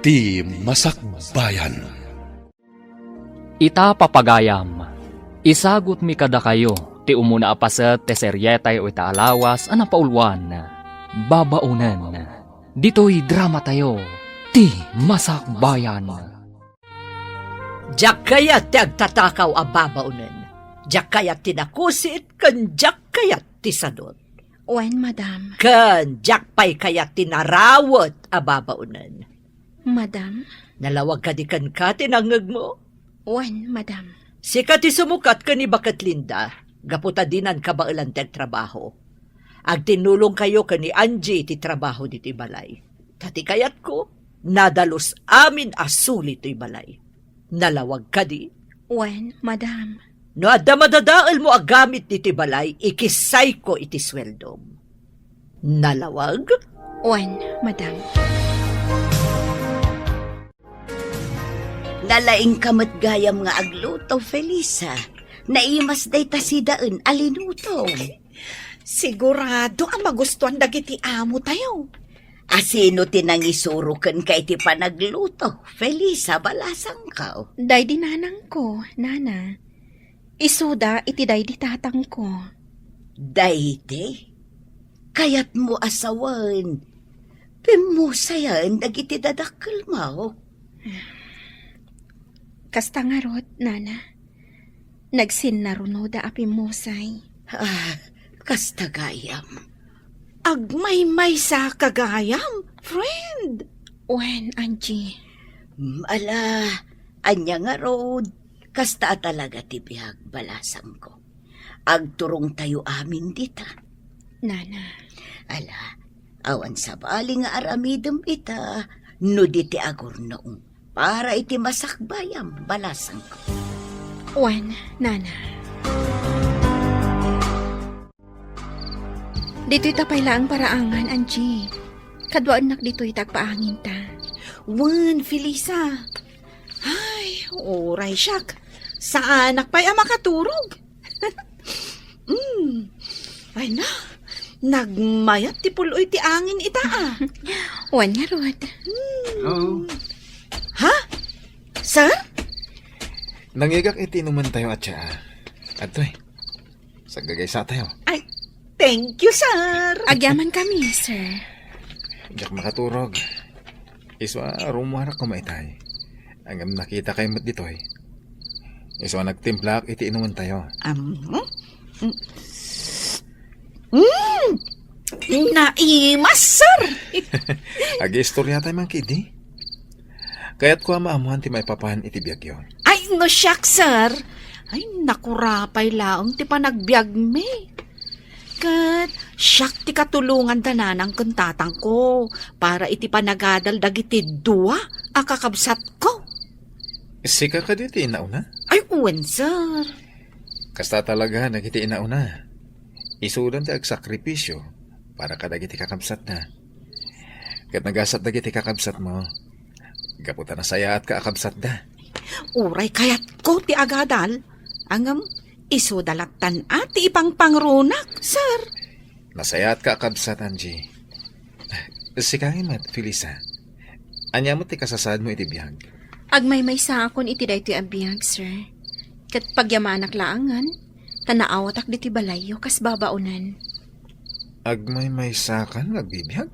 ti Masakbayan. Ita papagayam, isagot mi kada kayo, ti umuna apaset ti seryetay o ita alawas anapaulwan, babaunan. Dito'y drama tayo, ti Masakbayan. Diyak kayat ti agtatakaw a babaunan. Diyak kayat ti nakusit, kan diyak kayat ti sadot. Wen, madam. Kan diyak pay kayat ti narawot a babaunan. Madam? Nalawag ka di kan ka tinangag mo? Wen, madam. Sika ti sumukat ka ni Bakat Linda, gaputa dinan ka ba ilanteg trabaho. Ag tinulong kayo ka ni Angie ti trabaho di ti balay. Tati kayat ko, nadalos amin asuli ti balay. Nalawag ka di? Wen, madam. No adda madadaal mo agamit di ti balay, ikisay ko iti sweldom. Nalawag? Wen, madam. Nalaing kamot gayam nga agluto, Felisa. Naimas day tasidaan alinutom. Sigurado ang magustuhan dagiti amo tayo. Asino tinangisurukan kay ti panagluto, Felisa, balasang kao. Day di nanang ko, nana. Isuda iti day di tatang ko. Dayde, kayat mo asawan. Pimusayan dagiti dadakkel mo. Kasta nga rot, nana. Nagsinnaruno da api musay. Kasta gayam. Agmay-may sa kagayam, friend. Wen, Angie. Ala, anya nga rod. Kasta talaga ti bihag balasang ko. Agturong tayo amin dita. Nana. Ala, awan sa bali nga aramidem ita. No di ti agor noong. Para iti masakbayam balasang ko. Wen, nana. Dito'y tapay lang paraangan, Angie. Kadwaan nak dito'y tagpaangin ta. Wan, Felisa. Ay, oray siyak. Sa anak pa'y makaturog. Ay na, nagmayat ti puloy ti angin ita Wen nga rot. Hello? Ha? Sir? Nangigak iti naman tayo at siya. At sagagaysa tayo. Ay, thank you, sir. Agyaman kami, sir. Diyak makaturog. Iswa rumuharak kumaitay. Hanggang nakita kayo mo't dito'y. Iswa nagtimplak iti inuman tayo. Naimas, sir. Agi-istorya tayo man kidi. Kaya't ko maamuhan ti maipapahan iti biyag yun. Ay, no siyak, sir. Ay, nakurapay laong ti panagbiag me. Kat, siyak ti katulungan tananang kuntatang ko para iti panagadal dagiti dua akakabsat ko. Sika ka dito inauna? Ay, uwan, sir. Kasta talaga nagiti inauna. Isudan ti agsakripisyo para kadagiti kakabsat na. Kat nagasat dagiti kakabsat mo. Gaputa na saya at kaakabsat da. Uray kayat ko ti agadal. Angam, iso dalatan at ti ipang pangrunak, sir. Nasaya at kaakabsat, Angie. Sikangin mat, Felisa. Anya mo ti kasasad mo iti biyag. Agmay-may sa akon iti day ti abiyag, sir. Kat pagyamanak laangan, tanaawatak diti balayo kas babaunan. Agmay sakan nagbibiyag?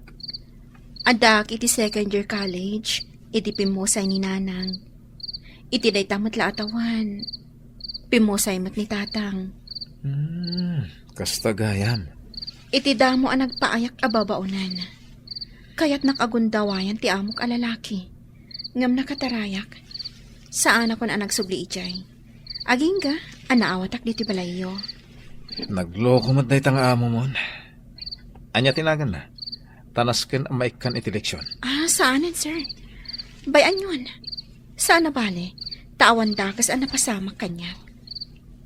Adak iti second year college, iti pimusay ni nanang. Iti day tamat la atawan. Pimusay mat ni tatang. Kasta gayam. Iti damo ang nagpaayak ababaunan. Kaya't nakagundawayan ti amok alalaki. Ngam nakatarayak. Saan ako na nagsubli ijay. Agingga, anaawatak diti balayo. Nagloko mat day tanga amo mon. Anya tinagan na. Tanasken ang maikan iti leksyon. Saanin, sir? Bayan yun. Saan na bale? Tawan dakas ang napasamak kanya.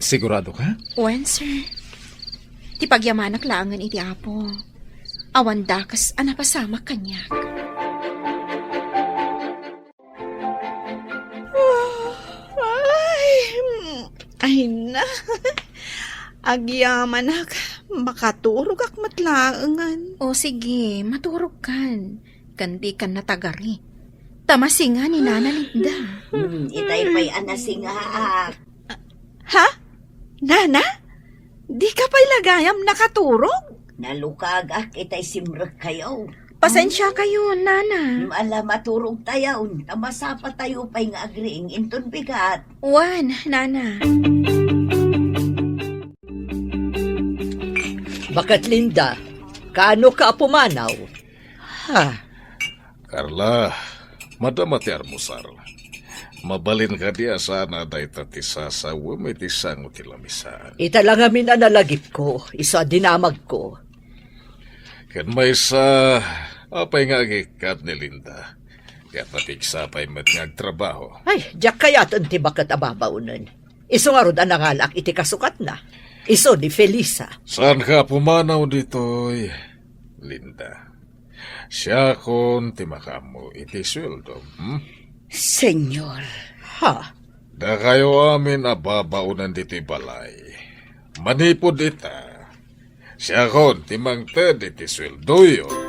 Sigurado ka? Wen, sir. Ti pagyamanak laangan iti apo. Awan dakas ang napasamak kanya. Ay na. Agyamanak, makaturog ak matlaangan. O sige, maturog kan. Kandi kan natagari. Tamasinga ni Nana Linda. Itay pa'y anasing haak. Ha? Nana? Di ka pa'y lagayam nakaturog? Nalukag itay simrek kayo. Pasensya kayo, Nana. Ala maturog tayo. Tamasapa tayo pa'y nga agriing inton bigat. Wan, Nana. Bakat Linda, kaano ka pumanaw? Ha? Carla, madamati armusar. Mabalin ka diya sana day tatisa sa wumitisang utilamisaan. Ita lang amin analagip ko, isa dinamag ko. Kan may sa apay nga agikat ni Linda. Kaya patigsa pa'y matngagtrabaho. Ay, diyak kayat ang tibakat ababaunan. Iso nga rod anangalak iti kasukat na. Iso di Felisa. Saan ka pumanaw dito'y, Linda? Siya kon timakamo iti sweldo. Senyor. Ha? Da kayo amin ababaunan dito'y balay. Manipod ita. Siya kon timangted iti sweldo yun.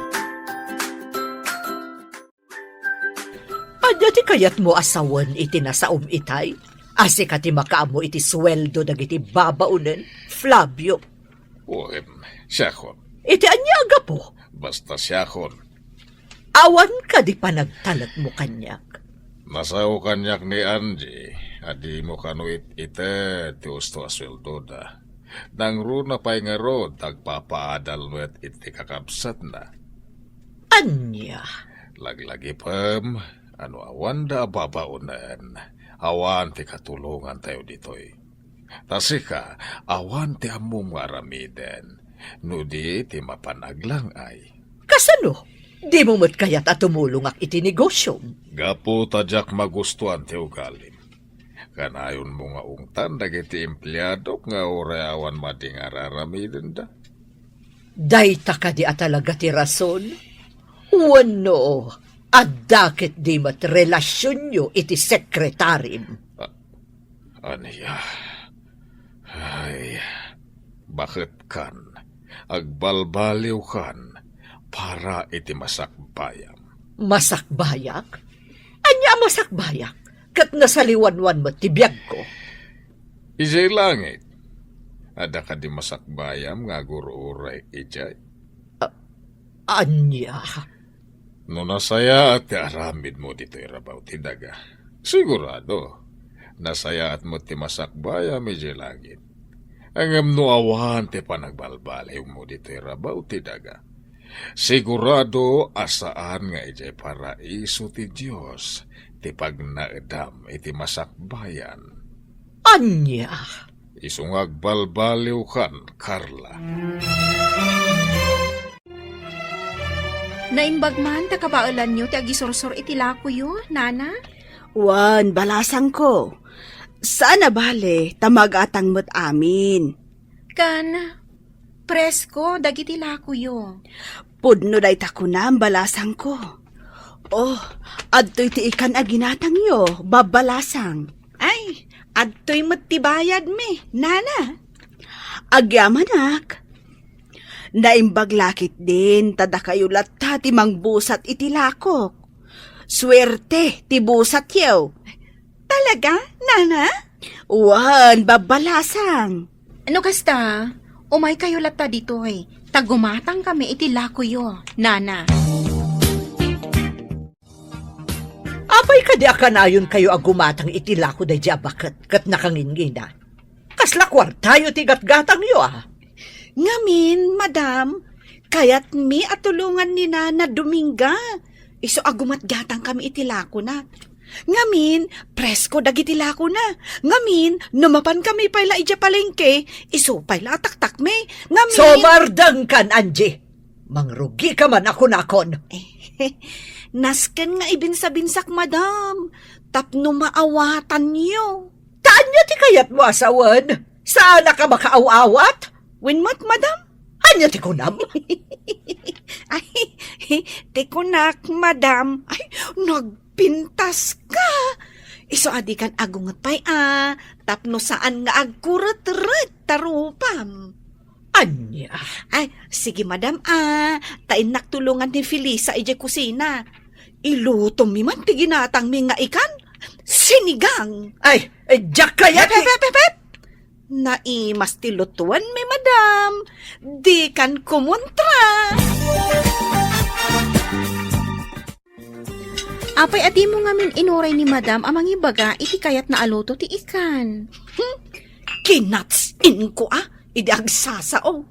Anya ti kayat mo asawan iti nasaum itay? Asi ka ti makaamo iti sweldo dagiti babaunan, Flavio. Siya kon. Iti anya aga po. Basta siya kon. Awan ka di pa nagtalat mo kanyak. Nasaw kanyak ni Angie, adi mo kanuit ite ti usto asweldo da. Nang runa pa'y nga rod, tagpapaadal mo at iti kakabsat na. Anya? Laglagi pam, ano awan da babaunan, awan ti katulungan tayo ditoy. Tasika, awan ti among aramiden, nudi ti mapanaglang ay. Kasano? Di mo mo't kayat at tumulong ak iti negosyo. Gapo tadyak magustuhan ti ugalim. Kanayon mo nga ungtan dagiti empleyado nga oreawan mading araramiden da. Dayta ka di atalaga ti rason? Wano, adakit di mat relasyon nyo iti sekretarim. Aniya? Ay, bakit kan? Agbalbaliw kan para iti masakbayam. Masakbayak? Anya masakbayak? Kat nasaliwanwan mo tibiyag ko. Ijay langit. Ada ka di masakbayam nga gururay ijay. Anya? No nasaya at aramid mo dito irabaw ti daga. Sigurado, nasaya at mo ti masakbayam ijay langit. Ang no awan ti panagbalbaliw mo dito irabaw ti daga. Sigurado asaan nga ijay paraiso ti Diyos ti pagnaedam iti masakbayan. Anya? Isungag balbaliw kan, Carla. Naimbag man, takabaulan nyo, ti agisursor itilako yun, Nana? Wan, balasang ko. Sana bale, tamagatang mo't amin. Kan, presko, dagitilako yun. Pudno day takunam, balasang ko. Oh, adto'y ti ikan aginatang yo, babalasang. Ay, adto'y matibayad me, Nana. Agyamanak. Naimbag lakit din, tada kayo latta ti mangbusat itilakok. Swerte, ti busat yaw. Talaga, Nana? Wan, babalasang. Ano kasta? Umay kayo lata dito eh. Tagumatang kami itilako yo, Nana. Apay ka di akanayon kayo agumatang itilako da jabakat kat nakangingina. Kasla kwartayo ti gatgatang yo ah. Ngamin, madam, kayat mi at tulungan ni Nana Dominga. Iso agumat gatang kami itilako na. Ngamin, presko dagitilako na. Ngamin, numapan kami pala ija palengke. Iso pala taktak me. Ngamin... Somardang kan, Angie. Mangrugi ka man ako nakon. Nasken nga ibinsa-binsak, madam. Tapno maawatan niyo. Tanya ti kayat mo asawan? Saan ka makaaw-awat? Winmat, madam? Anya ti kunam? Ay, tikunak, madam. Ay, nagpintas ka. Iso adikan agungot pa'y tapno saan nga agkurat-rat tarupam. Anya? Ay, sige madam tain naktulungan ni Felisa ije kusina. Iluto mi man ti ginatang mi nga ikan. Sinigang. Ay, Jack kaya ti... Pep. Naimas ti lutuan mi, madam. Di kan kumontra. Apay adi mo nga min inuray ni madam amang ibaga iti kayat na aluto ti ikan. Kinatsin ko Idi agsasao.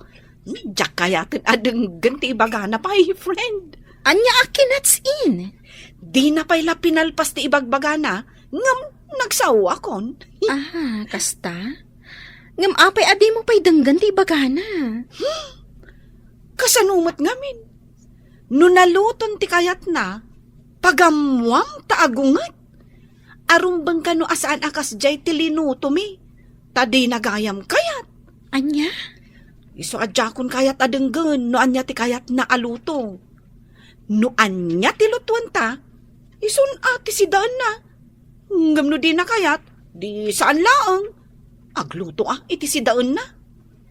Diyak kayatin adeng ganti ibaga na pa, friend. Anya akinats in. Di na pa'y pinalpas ti ibagbaga na, ngam nagsawa kon. Aha, kasta? Ngam apay adi mo pa'y danggan ti bagana. Kasanumat ngamin. No naluton ti kayat na, pagamwang taagungat. Arumbang ka no asaan akas jay ti linuto mi. Tadi nagayam kayat. Anya? Iso adjakon kayat adenggen no anya ti kayat na aluto. No anya ti lutuan ta, ison ati si daan na. Ngam no di na kayat, di saan laang. Agluto iti si daan na.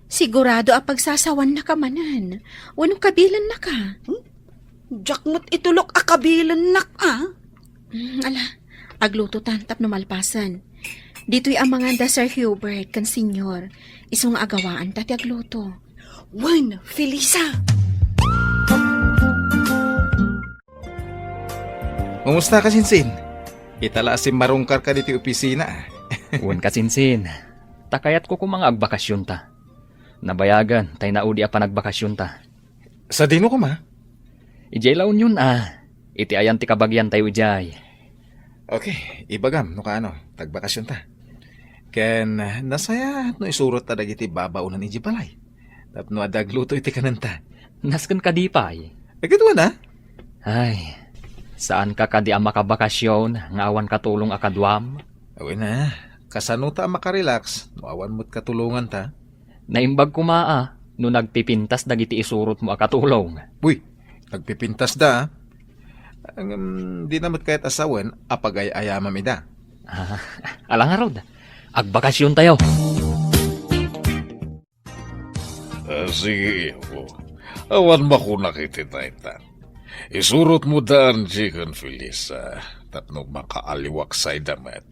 Sigurado pagsasawan na ka manan. Wano kabilan na ka. Jakmot itulok akabilan nak Ala, agluto tantap no malpasan. Dito'y ang mga Sir Hubert kan senyor. Isong agawaan tati agluto. Wen, Felisa. Kumusta ka, Sinsin? Itala si marungkar ka dito opisina. Uwan kasinsin. Takayat ko kung mga agbakasyon ta. Nabayagan, tay naudi pa nagbakasyon ta. Sa dino ko, ma? Ijay laon yun Iti ayan ti kabagyan tayo ijay. Okay, ibagam, no ka tagbakasyon ta. Ken, nasaya no isurot ta dagiti babaunan iji balay. Tapno adagluto iti kananta. Nasken ka di pay. Agad na? Ay, saan ka kadi ang makabakasyon nga awan katulong akadwam? Awin na, kasano ta makarelax, no awan mo't katulungan ta. Naimbag kumaa, no nagpipintas dagiti isurot mo akatulong. Uy, nagpipintas da. Di namat kahit asawan, apagay-ayama mi da. Alang nga rod, agbakasyon tayo. Sige, iho. Awan ba ko nakititaitan? Isurot mo daan, Jikan Felisa, tapno makaaliwak sa damat.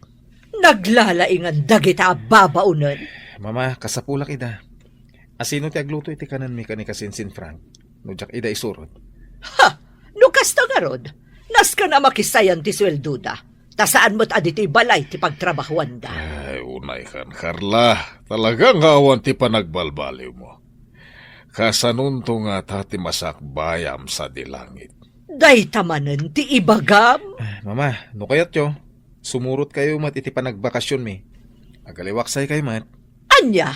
Naglalaingan dagita babaunan. Mama, kasapulak ida. Asino ti agluto iti kanan mi kani kasinsin Frank? No jak ida isurot. Ha! Nukas na nga rod. Nas ka na makisayan ti swelduda. Tasaan mo't aditi balay ti pagtrabahuan da. Ay, unay kan, Carla. Talagang awan ti panagbalbaliw mo. Kasanunto nga tati masakbayam sa dilangit. Day tamanan ti ibagam. Mama, no kayat yo. Sumurot kayo mat iti panagbakasyon mi. Agaliwaksay kayo mat. Anya?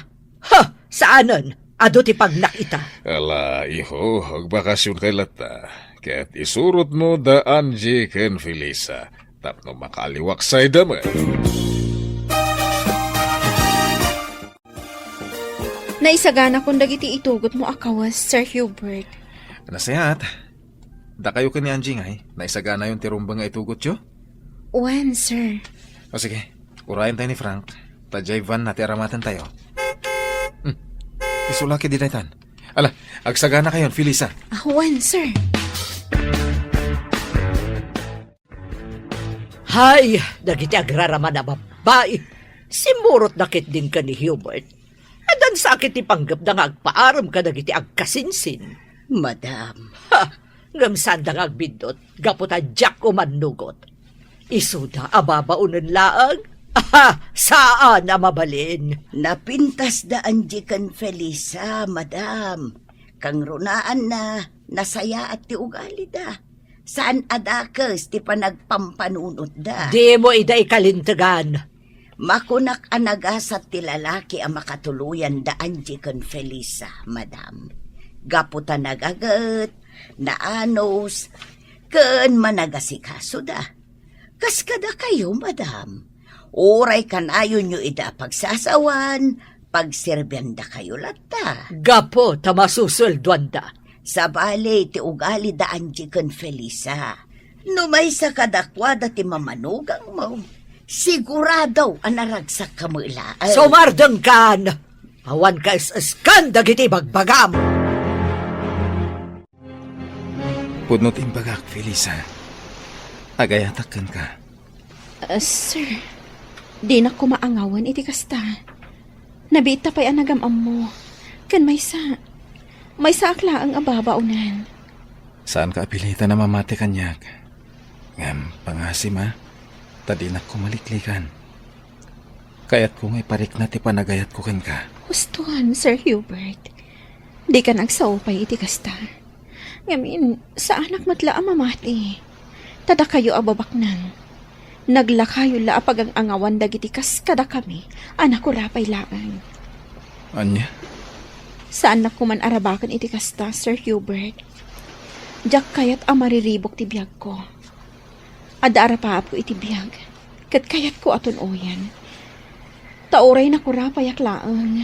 Ha! Saanan? Ado ti pagnakita. Ala, iho, agbakasyon kay lata. Kaya't isurot mo daan, Jikan Felisa. Tapno makaliwaksay damat. Naisagana kung dagiti itugot mo akawas, Sir Hubert. Nasayat. Da kayo ka ni Angie ngay. Naisagana yung tirumbang nga itugot yo. When, sir? O sige, urayan tayo ni Frank. Tajay van nati aramatan tayo. Isulaki di daytan. Ala, agsagana kayon, Felisa. When, sir? Hay, dagiti agraraman na babae. Simurot nakit din ka ni Hubert. Adan sakit ti panggap na nga agpaaram ka dagiti agkasinsin. Madam, Ha! Ngamsan da nga agbindot, gaputa Jack o manugot. Isuda ababaunan laang. Aha! Saan na mabalin? napintas daan Jikan Felisa, madam. Kang runaan na nasaya at ti ugali da. Saan adakes ti panagpampanunot da. Di mo ida ikalintagan. Makunak anagasat ti lalaki ang makatuluyan daan Jikan Felisa, madam. Gaputa nagagat, naanos, ken managasikaso da. Kaskada kayo, madam. Uray kanayon nyo ida pagsasawan, pagserbyan da kayo lata. Gapo tamasusulduan da. Sa bali ti ugali daan Jikan Felisa. No may sa kadakwada ti mamanugang mo, sigurado anaragsak ka mo ilaan. Sumardeng kan! Awan ka is-iskan dagiti bagbagam! Pudnot imbagak, Felisa. Agayatakan ka. Sir, di na ko maangawan iti kasta. Nabita pa'y anagamam mo. Kan may sa akla ang ababaunan. Saan ka apilita na mamati kanyak? Ngam, pangasim ha? Tadinak ko maliklikan. Kayat ko ngay parik na ti panagayat ko kan ka. Hustuhan, Sir Hubert. Di ka nagsaupay iti kasta. Ngamin, sa anak matla ang mamati. Tada kayo ababak nang. Naglakayo la apag ang angawan dagiti kas kada kami. Anak ko rapay laang. Anya? Saan na kuman arabakan iti kasta, Sir Hubert? Diyak kayat ang mariribok ti biyag ko. Ada arapaap ko iti biyag. Kat kayat ko aton oyan. Tauray na kurapayak laang.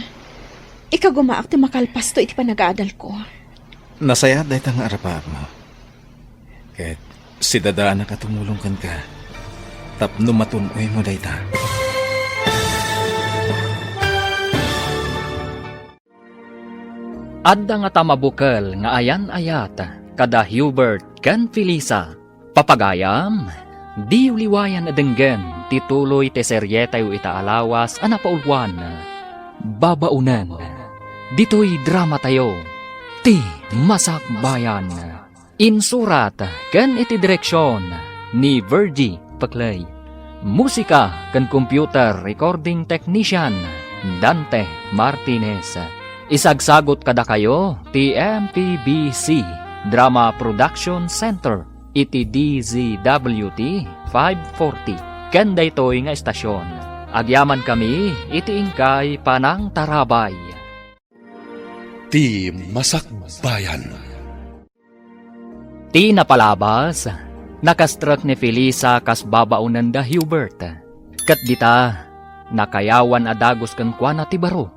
Ika gumaak ti makalpas to iti panag-aadal ko. Nasaya dahil ang arapaap mo. Kahit si dadaan na katumulong kan ka. Tapno matunoy mo dahil ta. Adda nga tamabukal nga ayan-ayat kada Hubert ken Felisa. Papagayam, di uliwayan adenggen tituloy te seryetay o itaalawas anapaulwan. Babaunan, dito'y drama tayo. Ti Masakbayan. Insurat ken iti direksyon ni Virgie Paclay. Musika ken computer recording technician Dante Martinez. Isagsagot kada kayo ti MPBC Drama Production Center iti DZWT 540 ken daytoy nga estasyon. Agyaman kami iti ingkay Panang Tarabay. Ti Masakbayan. Ti napalabas, nakastruck ni Felisa kas babaunan da Hubert. Kat dita, nakayawan adagos kang kwana ti baro.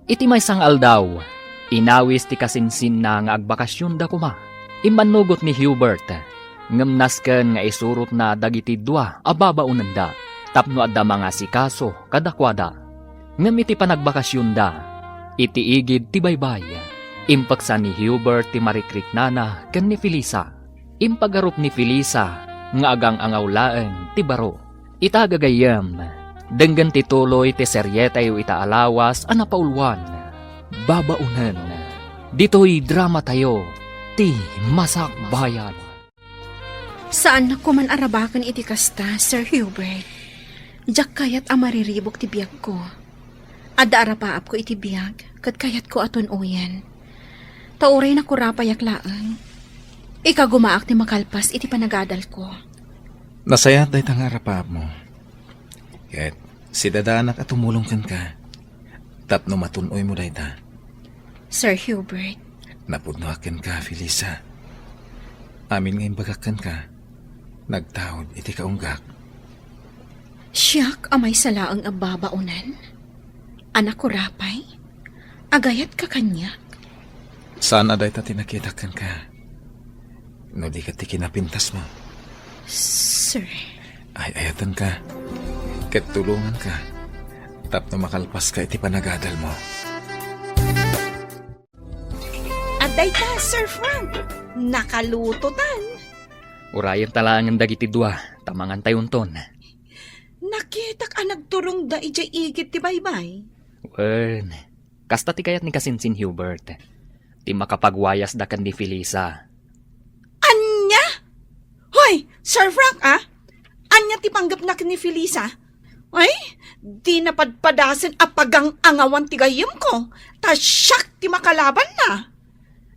Iti may sang aldaw, inawis ti kasinsin na nga agbakasyon da kuma. Imanugot ni Hubert, ngamnasken nga isurot na dagiti dua ababaunan da. Tapno adda mga sikaso kadakwada. Ngam iti panagbakasyon da, iti igid ti baybay. Impaksa ni Hubert ti marikrik nana ken ni Felisa. Impagarup ni Felisa nga agang angawlaeng ti baro. Itagagayam, denggan tituloy ti seryetay o itaalawas anapaulwan. Babaunan, dito'y drama tayo, ti Masakbayan. Saan na kuman arabakan iti kasta, Sir Hubert? Diyak kayat ang mariribok ti biyag ko. Ada arapaap ko iti biyag, kat kayat ko aton uyan. Tauray na kurapayak laang. Ika gumaak ti makalpas iti panagadal ko. Nasaya dahil ang arapaap mo. Kahit si dadaanak at tumulong kan ka. Tapno matunoy mo dahil ta. Sir Hubert. Napunuakan ka, Felisa. Amin ngayon bagakan ka. Nagtawad iti kaunggak. Siyak amay salaang ababaunan. Anak ko rapay. Agayat ka kanya. Saan aday ta tinakitakan ka? No di ka ti kinapintas mo. Sir. Ay ayatan ka. Ket tulungan ka. Tapno makalpas ka iti panagadal mo. Aday ta, Sir Frank. Nakalutotan. Urayan talangan dagiti dua, tamangan tayunton. Nakitak ang nagturong da ijay igit ti baybay. Wen, kasta ti kayat ni kasinsin Hubert. Ti makapagwayas da kan ni Felisa. Anya? Hoy, Sir Frank Anya ti panggap na ni Felisa? Ay, di napadpadasin apagang angawan ti gayem ko. Ta siyak ti makalaban na.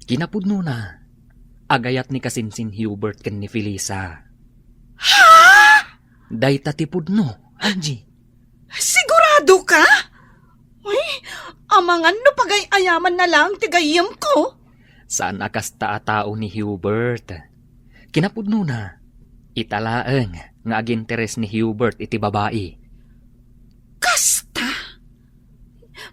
Kinapudno na. Agayat ni kasinsin Hubert kan ni Felisa. Ha? Dayta ti pudno, Angie. Sigurado ka? Ay, amangan no pagay-ayaman na lang ti gayem ko. Saan akas tao ni Hubert? Kinapudno na. Italaeng nga aginteres ni Hubert iti babae. Kasta?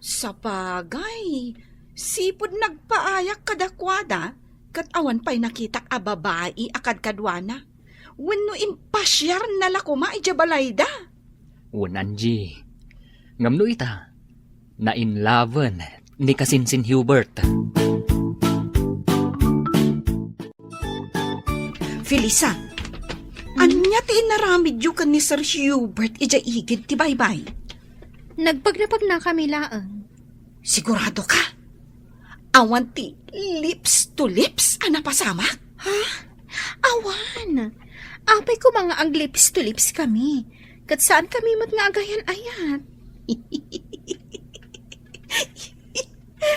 Sa bagay, sipod nagpaayak kadakwada, kat awan pa'y nakitak a babae akad kadwana. Wenno impasyar na lakuma ijabalayda. Angie. Ngamno ita, na inlaven ni kasinsin Hubert. Felisa, Anya ti inaramid yu kan ni Sir Hubert ija igid ti baybay. Nagpagnapag na kami laang. Sigurado ka? Awan ti lips to lips ana pasama? Awan! Apay ko mga ag lips to lips kami. Kat saan kami mat nga agayan ayat?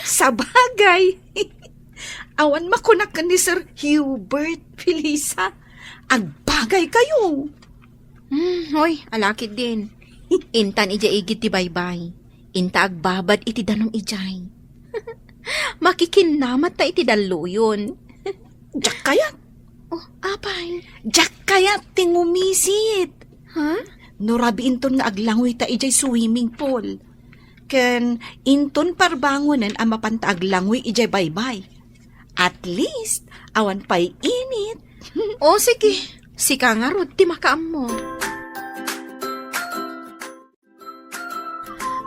Sa bagay. Awan makunak ka ni Sir Hubert, Felisa. Agbagay kayo. Hoy, alakid din. Intan ija igit ti baybay. Inta agbabad iti danong ijay. Makikinamat ta iti daluyon. Diyak kaya? Oh, apay. Diyak kaya tingumisit. Ha? Norabi inton nga aglangoy ta ijay swimming pool. Ken inton parbangonan ang mapanta aglangoy ijay baybay. At least, awan pa'y init. O sige, sika nga rod ti makaam mo.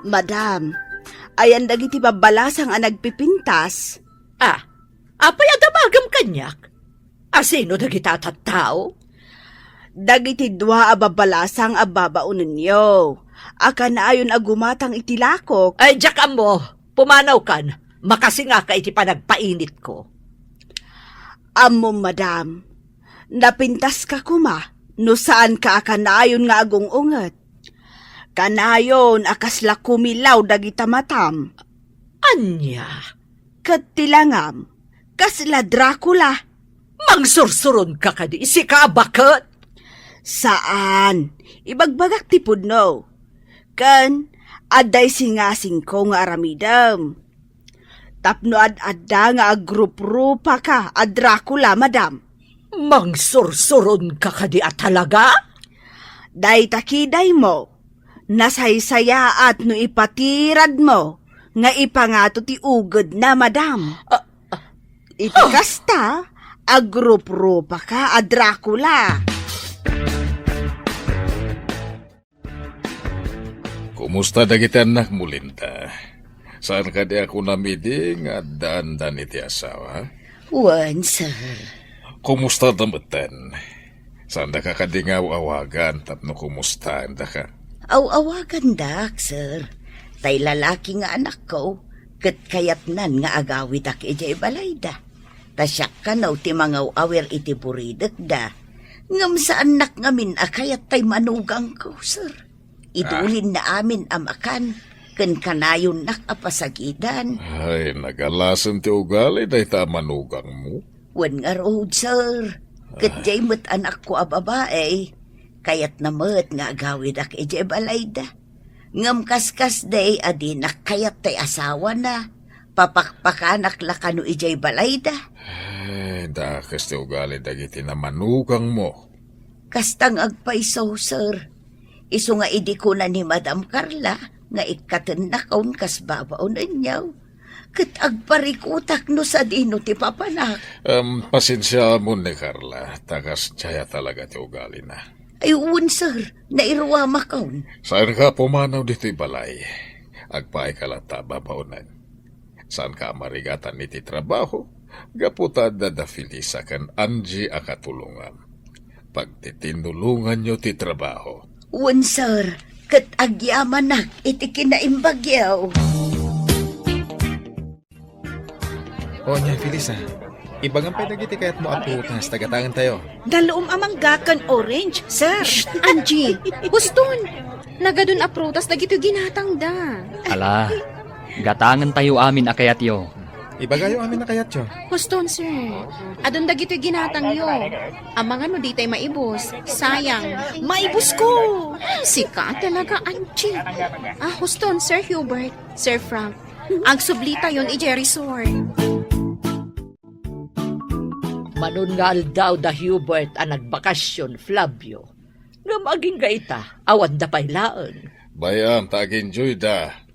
Madam, ayan dagiti babalasang ang nagpipintas. Apay adamagam kanyak? Asino dagita tattao? Dagiti dua a babalasang a babaunan niyo. Aka na ayon agumatang itilakok. Ay, diyak mo, pumanaw kan. Makasinga ka iti panagpainit ko. Amo, madam, napintas ka kuma, no saan ka kanayon nga agong unget. Kanayon akasla kumilaw dagita matam. Anya? Katilangam, kasla Dracula. Mangsursuron ka kadi, sika bakit? Saan? Ibagbagak ti pudno. Kan, aday singasing ko nga aramidam. Tapno ad-adda nga agrup-rupa ka, a Dracula, madam. Mangsursuron ka kadi at talaga? Day takiday mo, nasaysaya at no ipatirad mo, nga ipangato ti ugod na, madam. Iti kasta, agrup-rupa ka, a Dracula. Kumusta dagiti anak mo, Linda? Saan ka di ako namiding at daan-daan iti asawa? Wan, sir. Kumusta damatan? Saan da ka kadingaw-awagan tapno kumusta da ka? Aw-awagan dak, sir. Tay lalaki nga anak ko, kat kayatnan nga agawit ak ijay balayda. Tasyak ka naw ti mga awer iti buridek da. Ngam sa anak ngamin akayat tay manugang ko, sir. Idulin na amin amakan, ken kanayon nak apasagidan. Ay, nagalasan ti ugali dahi ta manugang mo. Wan nga road, sir. Kat jay mo't anak ko a babae, kayat na mo't nga agawid ak ijay balayda. Ngam kaskas day adi nak kayat tay asawa na. Papakpakanak lakano ijay balayda. Ay, dakas ti ugali dagiti na manugang mo. Kastang agpaiso, sir. Isu nga idi ko na ni Madam Carla, nga ikaten na kaun kas babaon ninyaw. Kat agparikutak no sa dino ti papanak. Pasensya mo ni Carla, tagas tsaya talaga ti ugali na. Ayun, sir, nairuwa makaun. Saan ka pumanaw dito'y balay? Agpaay ka lata babaonan. Saan ka marigatan niti trabaho? Gaputa da Felisa kan Angie akatulungan. Pagtitinulungan nyo ti trabaho. Wan, sir, kat agyaman nak iti kinaimbagyaw. O niya, Felisa. Ibang ang pinagiti kaya't mo aputas, tagatangan tayo. Daloom amang gakan orange, sir. Angie, huston! Nagadun aprutas dagito ginatang da. Ala, gatangan tayo amin akayat yo. Ibagayo amin na kayat yo. Huston, sir. Adun dagito ginatang yo. Ang mga no di tayo maibos. Sayang. Maibos ko. Sika talaga, Angie. Huston, Sir Hubert, Sir Frank. Ang sublita yon ijay resort. Manungal daw da Hubert ang nagbakasyon, Flavio. Nga maging gaita, awan da pailaan. Bayan, tag-enjoy da.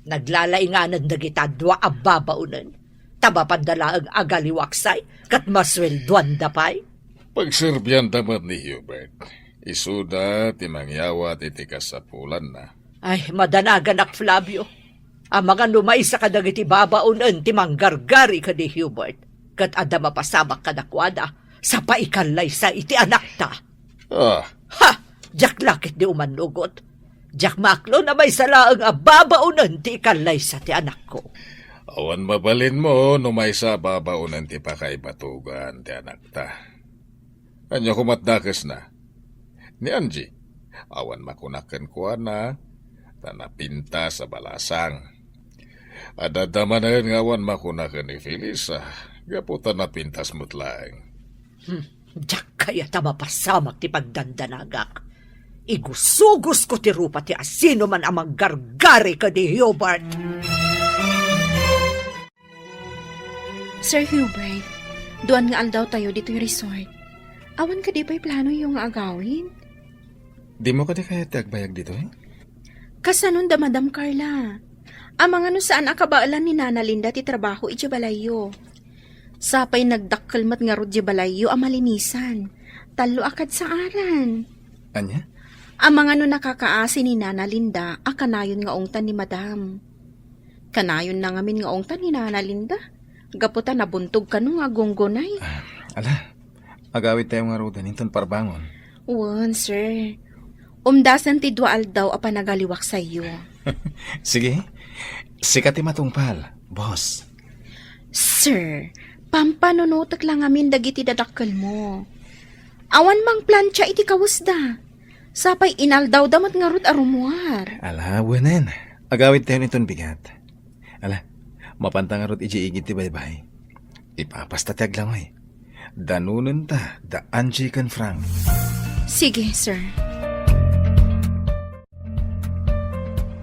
Naglalainganan da kita dwa ababaunan. Taba pandala ang agaliwaksay, kat maswelduan da pay. Pagserbyan damat ni Hubert. Isuda, timangyawa, titikas sa pulan na. Ay, madanagan ak Flavio. Ang mga lumay sa kadagiti babaunan, timanggargari ka ni Hubert. Kat ada mapasabak kadakwada, sa paikalay sa iti anak ta. Ah, Ha! Jak lakit di umanugot. Jak maklo na may salaang ababaunan ti ikalay sa ti anak ko. awan mabalin mo no may sa babaunan ti pakaibatugan ti anak ta. Anya kumatdakes na. Ni Angie, awan makunaken ko na tanapinta sa balasang. Adadamanan nga awan makunaken ni Felisa, gaputan na pintas mutlaeng. Jak kaya ta mapasamak ti pagdandanagak. Igusugos ko ti rupa ti asino man amang gargari ka di Hubert. Sir Hubert, duan nga aldaw tayo dito yung resort. Awan ka di ba'y plano yung agawin? Di mo ka di kaya tagbayag dito eh? Kasanon da Madam Carla. Amang ano saan akabaalan ni Nana Linda ti trabaho iti balayo. Sapay nagdakkelmat nga rod di balayo amalinisan. Talo akad sa aran. Anya? Amang ano nakakaasi ni Nana Linda, akanayon nga ongtan ni Madam. Kanayon na ngamin nga ongtan ni Nana Linda. Gaputa nabuntog ka nung agonggonay. Ala, agawit tayo nga roda ninton parbangon. Wan, sir. Umdasan ti dual daw a panagaliwak sa iyo. Sige, sikati matungpal, boss. Sir, pampanunutak lang amin dagiti dadakkel mo. Awan mang plancha iti kawusda. Sapay inaldaw damat nga rut arumuar. Ala, wanen. Agawit tayo niton bigat. Ala, mapantangarot iji-igit ti baybay. Ipapasta ti aglangoy. Danunan ta, da Angie kan Frank. Sige, sir.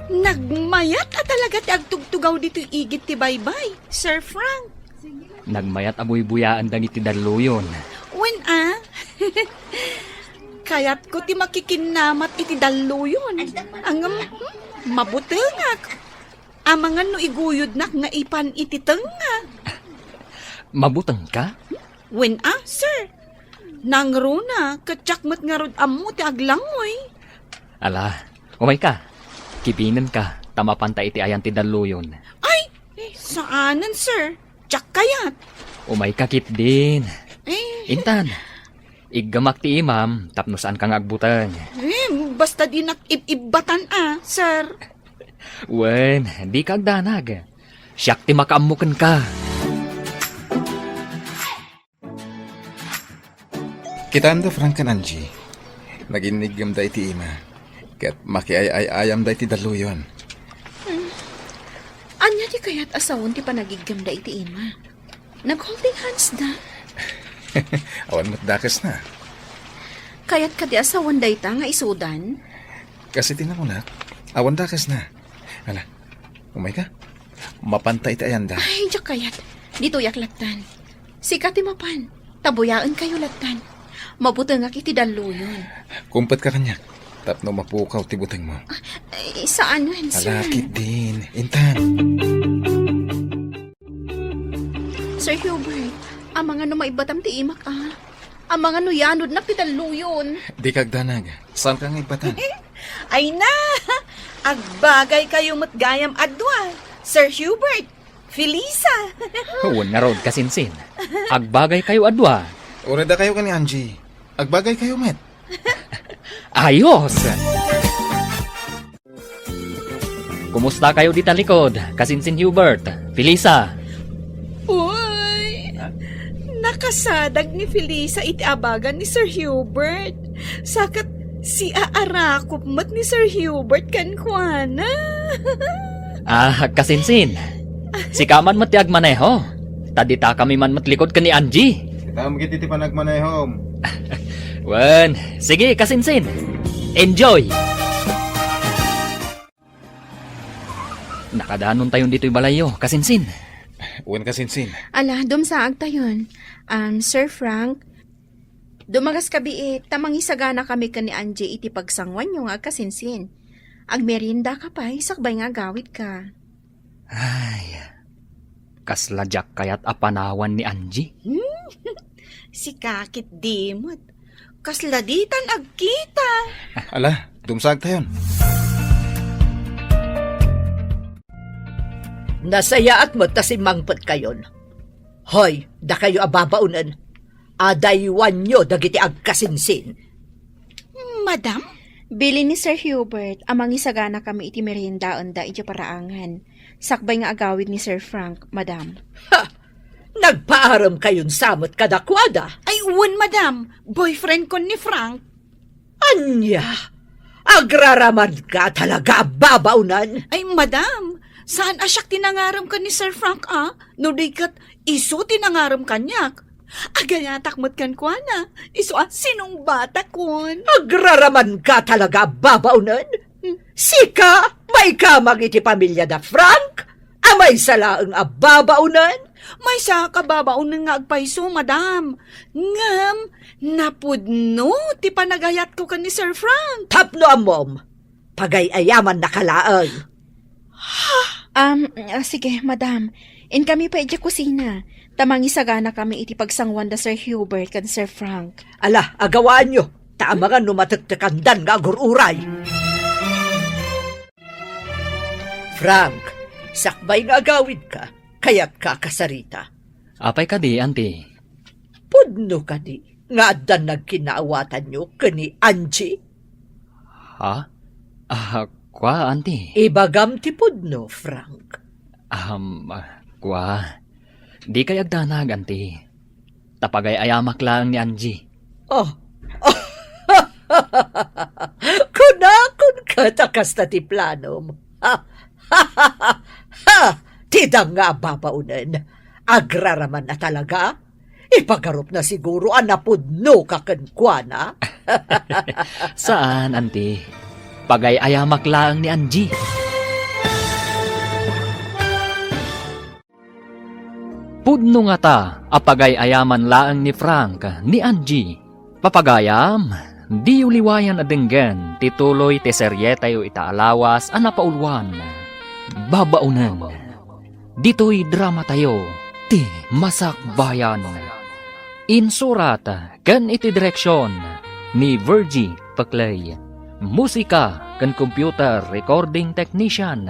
Nagmayat at talaga ti agtugtugaw dito igit ti baybay, Sir Frank. Nagmayat amoy buyaan dang iti daluyon. When Kayat ko ti makikinamat iti daluyon. Angam, mabutengak. Amangan no iguyod nak nga ipan iti tenga. Mabutang ka? When sir. Nangruna, katsakmat nga rod amu ti aglangoy. Ala, umay ka. Kipinan ka, tamapanta iti ayan ti daluyon. Ay, saanan sir? Tsak kayat. Umay ka kit din. Eh, Intan, iggamak ti imam, tapno saan kang agbutang. basta di nakibatan sir. Wen, di ka agdanag. Siyak ti makaamukan ka. Kitaan da Frank kan Angie. Naginigam da iti ima. Kat makiay-ayam da iti daluyon. Anya di kaya't asawon ti panagigam da iti ima. Nag-holding hands da. Awan matdakas na. Kaya't ka di asawon da ita nga isudan. Kasi tinamunak, awan dakas na. Ala, umay ka? Mapantay iti ayan da. Ay, diyak kayat. Dito yak latan. Sikat ti mapan. Tabuyaan kayo latan. Mabuti nga kiti daluyon. Kumpat ka kanyak. Tapno mapukaw ti buteng mo. Ay, saan yun, sir? Alakit din. Intan. Sir Hubert, amang ano maibatam ti imak Amang ano yanod na ti daluyon. Di kagdanag. Saan ka nga ibatan? Ay na! Agbagay kayo matgayam adwa, Sir Hubert, Felisa. Huwag nga rod kasinsin. Agbagay kayo adwa. Ureda kayo ka ni Angie. Agbagay kayo, met. Ayos! Kumusta kayo di talikod? Kasinsin Hubert, Felisa. Uy! Nakasadag ni Felisa iti abagan ni Sir Hubert. Sakat si aarakop mat ni Sir Hubert kan kuana. Kasinsin. Si kaman matiag maneho. Tadita kami man matlikod ka ni Angie. Kita magit iti panagmanayhom. Wen, sige kasinsin. Enjoy! Nakadanon tayon dito'y balayo, kasinsin. Uwan kasinsin. Ala, dumsaag tayon. Sir Frank, dumagas kabiit, tamang isagana kami ka ni Angie iti pagsangwan yung kasinsin. Agmerienda ka pa, sakbay nga gawit ka. Ay, kasladyak kayat apanawan ni Angie. Si kakit dimot. Kasladitan agkita. Ala, dumsag tayon. Nasaya at mo ta si mangpot kayon. Hoy, da kayo ababaunan. Adaywan nyo dagiti agkasinsin. Madam? Bili ni Sir Hubert, amang isagana kami iti meriendaon da iti paraangan. Sakbay nga agawid ni Sir Frank, madam. Ha! Nagpaaram kayon samot kadakwada. Ay, uwan, madam. Boyfriend ko ni Frank. Anya! Agraraman ka talaga, babaunan! Ay, madam. Saan asyak tinangaram ka ni Sir Frank, No di kat iso tinangaram kanyak. Agaya takmat kan kwa na. Iso sinong bata kon? Agraraman ka talaga, babaunan! Sika, may kamang iti pamilya da Frank? Amay salaang babaunan? May sa kababaunan nga agpaiso, madam. Ngam, napudno, ti panagayat ko ka ni Sir Frank. Tapno amom, pagayayaman na kalaang. Sige, madam. In kami pa iti kusina. Tamang isagana kami iti pagsangwan da Sir Hubert kan Sir Frank. Ala, agawaan nyo. Taamangan numataktakandan nga agururay. Frank, sakbay nga agawid ka, kaya't ka kasarita. Apay ka di, auntie. Pudno ka di, nga adan nagkinaawatan nyo kani Angie. Ha? Kwa, auntie. Ibagam ti pudno, Frank. Kwa. Di kay agdanag, auntie. Tapagay ayamak lang ni Angie. Oh. Kunakon ka takas na ti planom. Tidang nga babaunan. Agraraman na talaga. Ipagarup na siguro anapudno kakankwana. Saan, auntie? Pagay ayamak lang ni Angie. Pudno nga ta, apagay ayaman laang ni Frank, ni Angie. Papagayam, di uliwayan adenggan, tituloy te seryetayo itaalawas, anapaulwan. Babaunan. Dito'y drama tayo, ti Masak Bayan. Insurat, kan iti direksyon, ni Virgie Paclay. Musika, kan computer recording technician,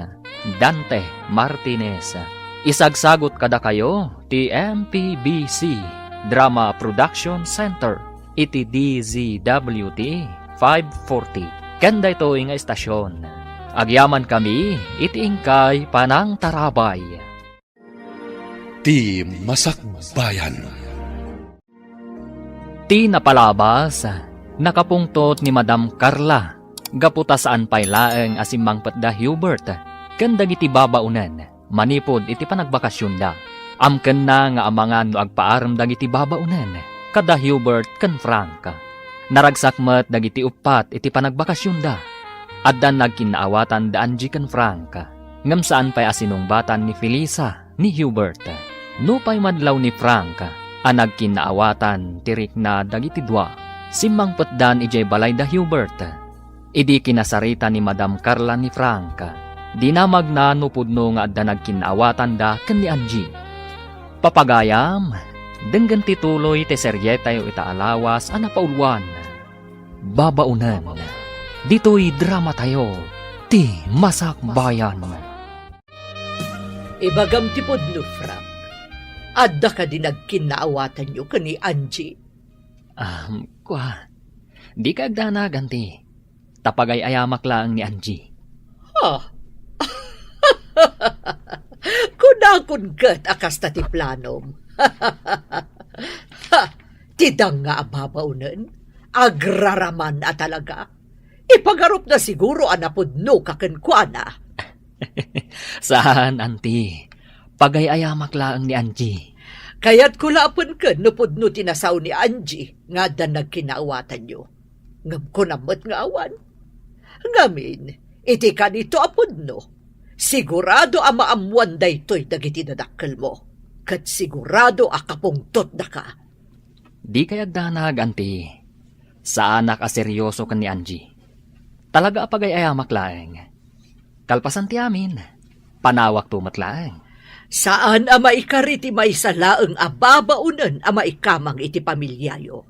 Dante Martinez. Isagsagot kada kayo, ti MPBC Drama Production Center, iti DZWT 540. Kanda ito nga estasyon. Agyaman kami, iti ingkay panang tarabay. Ti Masak Bayan. Ti napalabas, nakapungtot ni Madam Carla, gaputa saan pailaeng asimang patda Hubert, kanda iti babaunan. Manipod iti panagbakasyon da. Amken na nga amangan no agpaaram dagiti babaunan. Kada Hubert ken Frank. Naragsakmet dagiti upat iti panagbakasyon da. Addan nagkinaawatan da Angie ken Frank. Ngem saan pay asinungbatan ni Felisa ni Hubert. No pay madlaw ni Frank. Nagkinaawatan tirik na dagiti dua. Simmang petdan ijay balay da Hubert. Idi kinasarita ni Madam Carla ni Frank. Dinamag na nupudno nga adda nagkinaawatan da ken ni Angie. Papagayam, denggan tituloy te seryetayo itaalawas anapaulwan. Babaunan. Dito'y drama tayo, ti Masak Bayan. Ibagam ti pudno, Frank. Adda ka din nagkinaawatan nyo kani Angie. Kwa, di ka agdanag, auntie. Tapagay ayamak lang ni Angie. Kunakon kat akas na ti planom. Tidang nga ababaunan, agraraman na talaga. Ipagarup na siguro anapudno kakankwana. Saan, auntie? Pagay ayamak lang ni Angie. Kaya't kulapon ka napudno tinasaw ni Angie nga dan nagkinaawatan nyo. Ngam ko namot nga awan. Ngamin, iti ka nito apudno. Sigurado amaamuan daytoy dagiti dadakkel mo. Kat sigurado akapungtot na ka. Di kay agdanag, auntie. Saan nakaseryoso ka ni Angie? Talaga apagay ayamak laeng. Kalpasan ti amin. Panawak tumatlaeng. Saan ama ikariti may salaang ababaunan ama ikamang iti pamilyayo.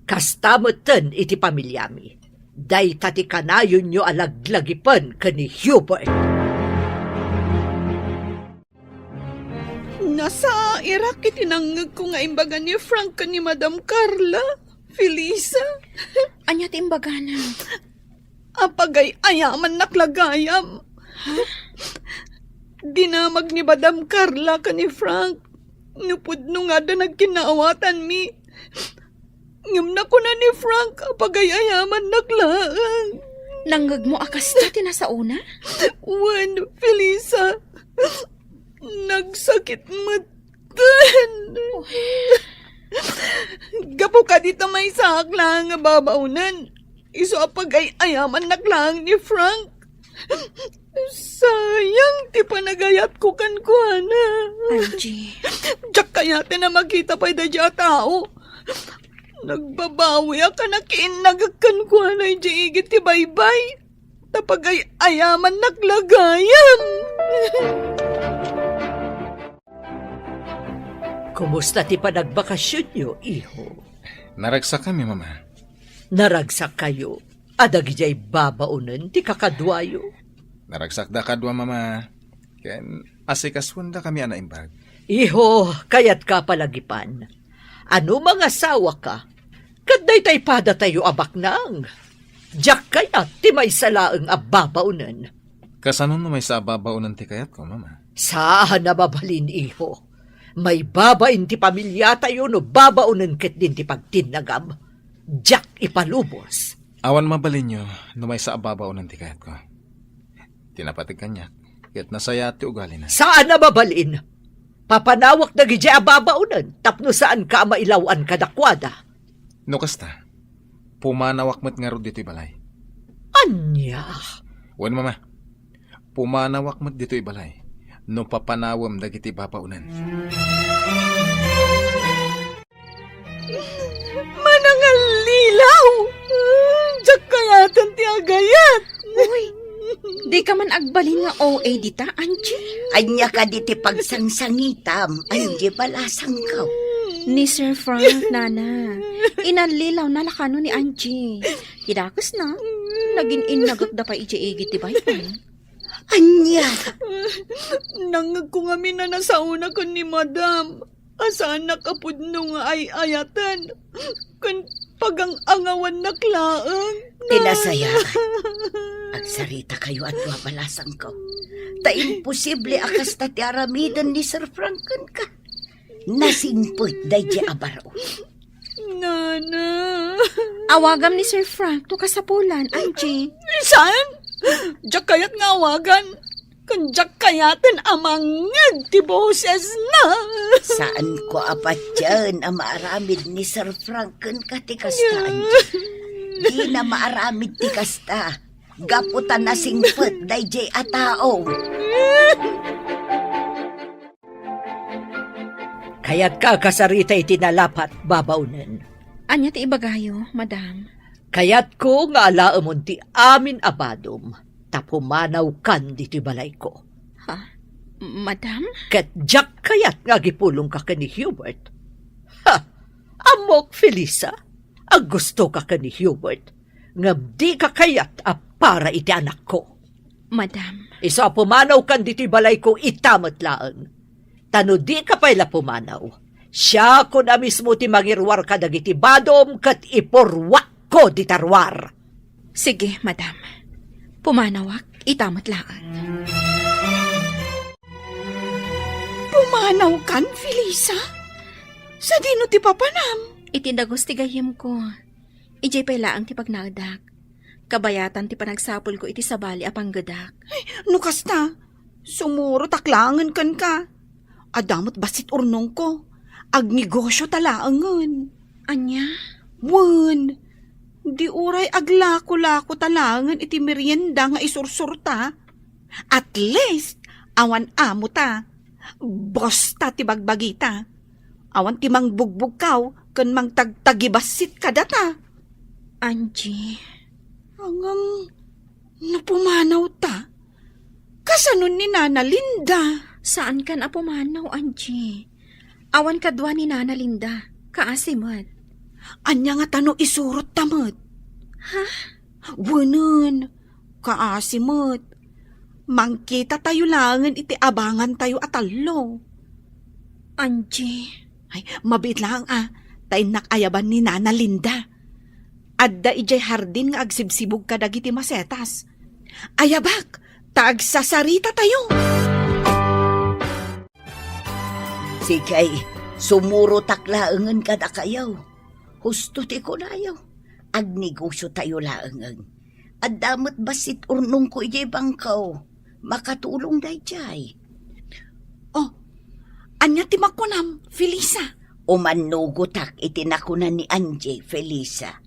Kastamutan iti pamilyami. Day tati kanayon nyo alaglagipan kani Hubert. Na Asa Iraq itinangag ko nga imbaga ni Frank ka ni Madam Carla, Felisa. Anya ti imbaga na. Apagay ayaman naklagayam. Dinamag ni Madam Carla ka ni Frank. Nupudno nga da nagkinaawatan mi. Ngam na ko na ni Frank, apagay ayaman naklaan. Nanggag mo akas ta tinasauna? Wan, Felisa. Nagsakit matan. Gapo ka dito may sak lang nga babaunan. Iso apagay ayaman naklang ni Frank. Sayang, ti panagayat ko kan kuana. Angie. Diyak kaya na makita pa'y da dya tao. Nagbabawi ka na kinagakan kuana yung igit ti baybay. Tapagay ayaman naklagayam. Kumusta ti panagbakasyon nyo, iho? Naragsak kami, mama. Naragsak kayo. Adagijay babaunan ti kakadwayo. Naragsak da kadwa, mama. Ken asikaswan da kami anaimbag. Iho, kayat ka palagipan. Ano mga sawa ka? Kaday tay pada tayo abak nang. Diyak kayat ti may salaang ababaunan. Kasanon no may sa babaunan ti kayat ko, mama? Saan nababalin, iho? May babain ti pamilya tayo no babaunan ket din ti pagtinagam. Diyak ipalubos. Awan mabalin nyo no may sa babaunan ti kayat ko. Tinapatig kanyak, ket nasaya ti ugali na. Saan nababalin? Papanawak na gidya ababaunan, tapno saan ka mailawan kadakwada. No kasta, pumanawak met nga ro dito'y balay. Anya? Wan, mama, pumanawak met dito'y balay. No papanawam dagiti babaunan. Manangal lilaw! Diyak kayatan ti agayat! Uy, di ka man agbalin nga OA dita, Angie. Anya ka diti pagsangsangitam, Angie balasang ka. Ni Sir Frank, nana. Inalilaw na lakano ni Angie. Hidakos na. Naging inagak da pa iti-igit ti baybay. Anya, Nangag ko nga minanasauna ko ni Madam. Asaan nakapudno nga ay ayatan. Kan pagang angawan naklaang. tinasayaan. Agsarita kayo at mabalasang ko. Ta imposible akas ta ti aramidan ni Sir Franken ka. Nasingput day di abaro. Nana. Awagam ni Sir Frank to kasapulan, Angie. Saan? Diyak kayat nga awagan. Kan diyak kayatin amangag ti boses na. Saan ko apat dyan ang maaramid ni Sir Franken ka ti kasta, Di na maaramid ti kasta. Gaputan na singput day di atao. Kaya't ka kasarita itinalapat babaunan. Anya ti ibagayo, madam. Kaya't ko nga alaamon ti amin abadom, tapumanaw kan di ti balay ko. Ha? Madam? Ket jak kayat nga gipulong ka ni Hubert. Ha! Amok, Felisa. Ang gusto ka ni Hubert. Ngam di ka kayat a para iti anak ko. Madam. Isa pumanaw kan di ti balay ko itamat laang. Tano di ka pala pumanaw. Siya ko na mismo ti mangirwar ka dagiti badom kat iporwak ko di tarwar. Sige, madam. Pumanawak, itamat laan. Pumanaw kan, Felisa? Sa dino ti papanam? Itindagos ti gayem ko. Ijay pailaang ti pagnagdak. Kabayatan ti panagsapol ko iti sabali apang gadak. Nukas na. Sumuro taklangan kan ka. Adamot basit urnong ko. Agnegosyo talaangan. Anya? Wan. Di uray aglako-lako talangan iti merienda nga isursurta. At least, awan amo ta. Bosta ti bagbagita. Awan ti mangbugbog kaw, kan mangtagtagibasit ka data. Angie. Hanggang napumanaw ta. Kasanon ni Nana Linda. Saan kan apumanaw, Angie? Awan kadwa ni Nana Linda. Kaasimat. Anya nga tano isurot tamad. Ha? Wanan. Kaasimat. Mangkita tayo langan iti abangan tayo atalo. Angie, Ay, mabit lang Tay nakayaban ni Nana Linda. Adda ijay hardin nga agsibsibog ka dagiti masetas. Ayabak, taagsasarita tayo. Sikay, sumuro taklaangan kada kayaw. Husto ti ko layaw. Agnegosyo tayo laangan. At damot basit urnong ko ijay bangkaw. Makatulong day jay. Oh, anya ti makunam, Felisa. Umanugutak itinakunan ni Angie, Felisa.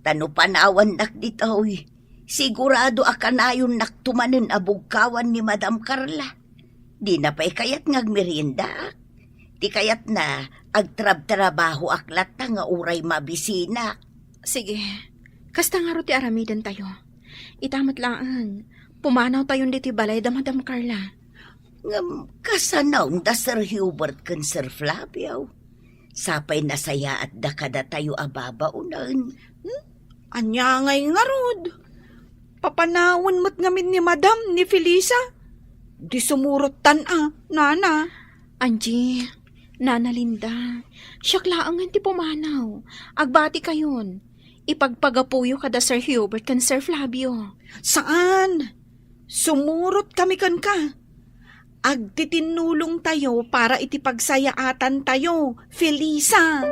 Tano panawan nak ditoy. Sigurado akanayon naktumanen abugkawan ni Madam Carla. Di na pa'y kayat ngagmerienda. Di kayat na agtrab-trabaho aklat nga uray mabisina. sige. Kasta nga ro ti aramidan tayo. Itamat lang. Pumanaw tayon diti balay da Madam Carla. Ngam kasanaw da Sir Hubert kan Sir Flavio. Sapay nasaya at dakada tayo ababaunan. Anya ngay nga rod. Papanawon mo't ngamin ni Madam ni Felisa. Di sumurot Nana. Angie, Nana Linda, siyak laangan ti pumanaw. Agbati kayon. Ipagpagapuyo kada Sir Hubert kan Sir Flavio. Saan? Sumurot kami kan ka. Agtitinulong tayo para itipagsayaatan tayo, Felisa.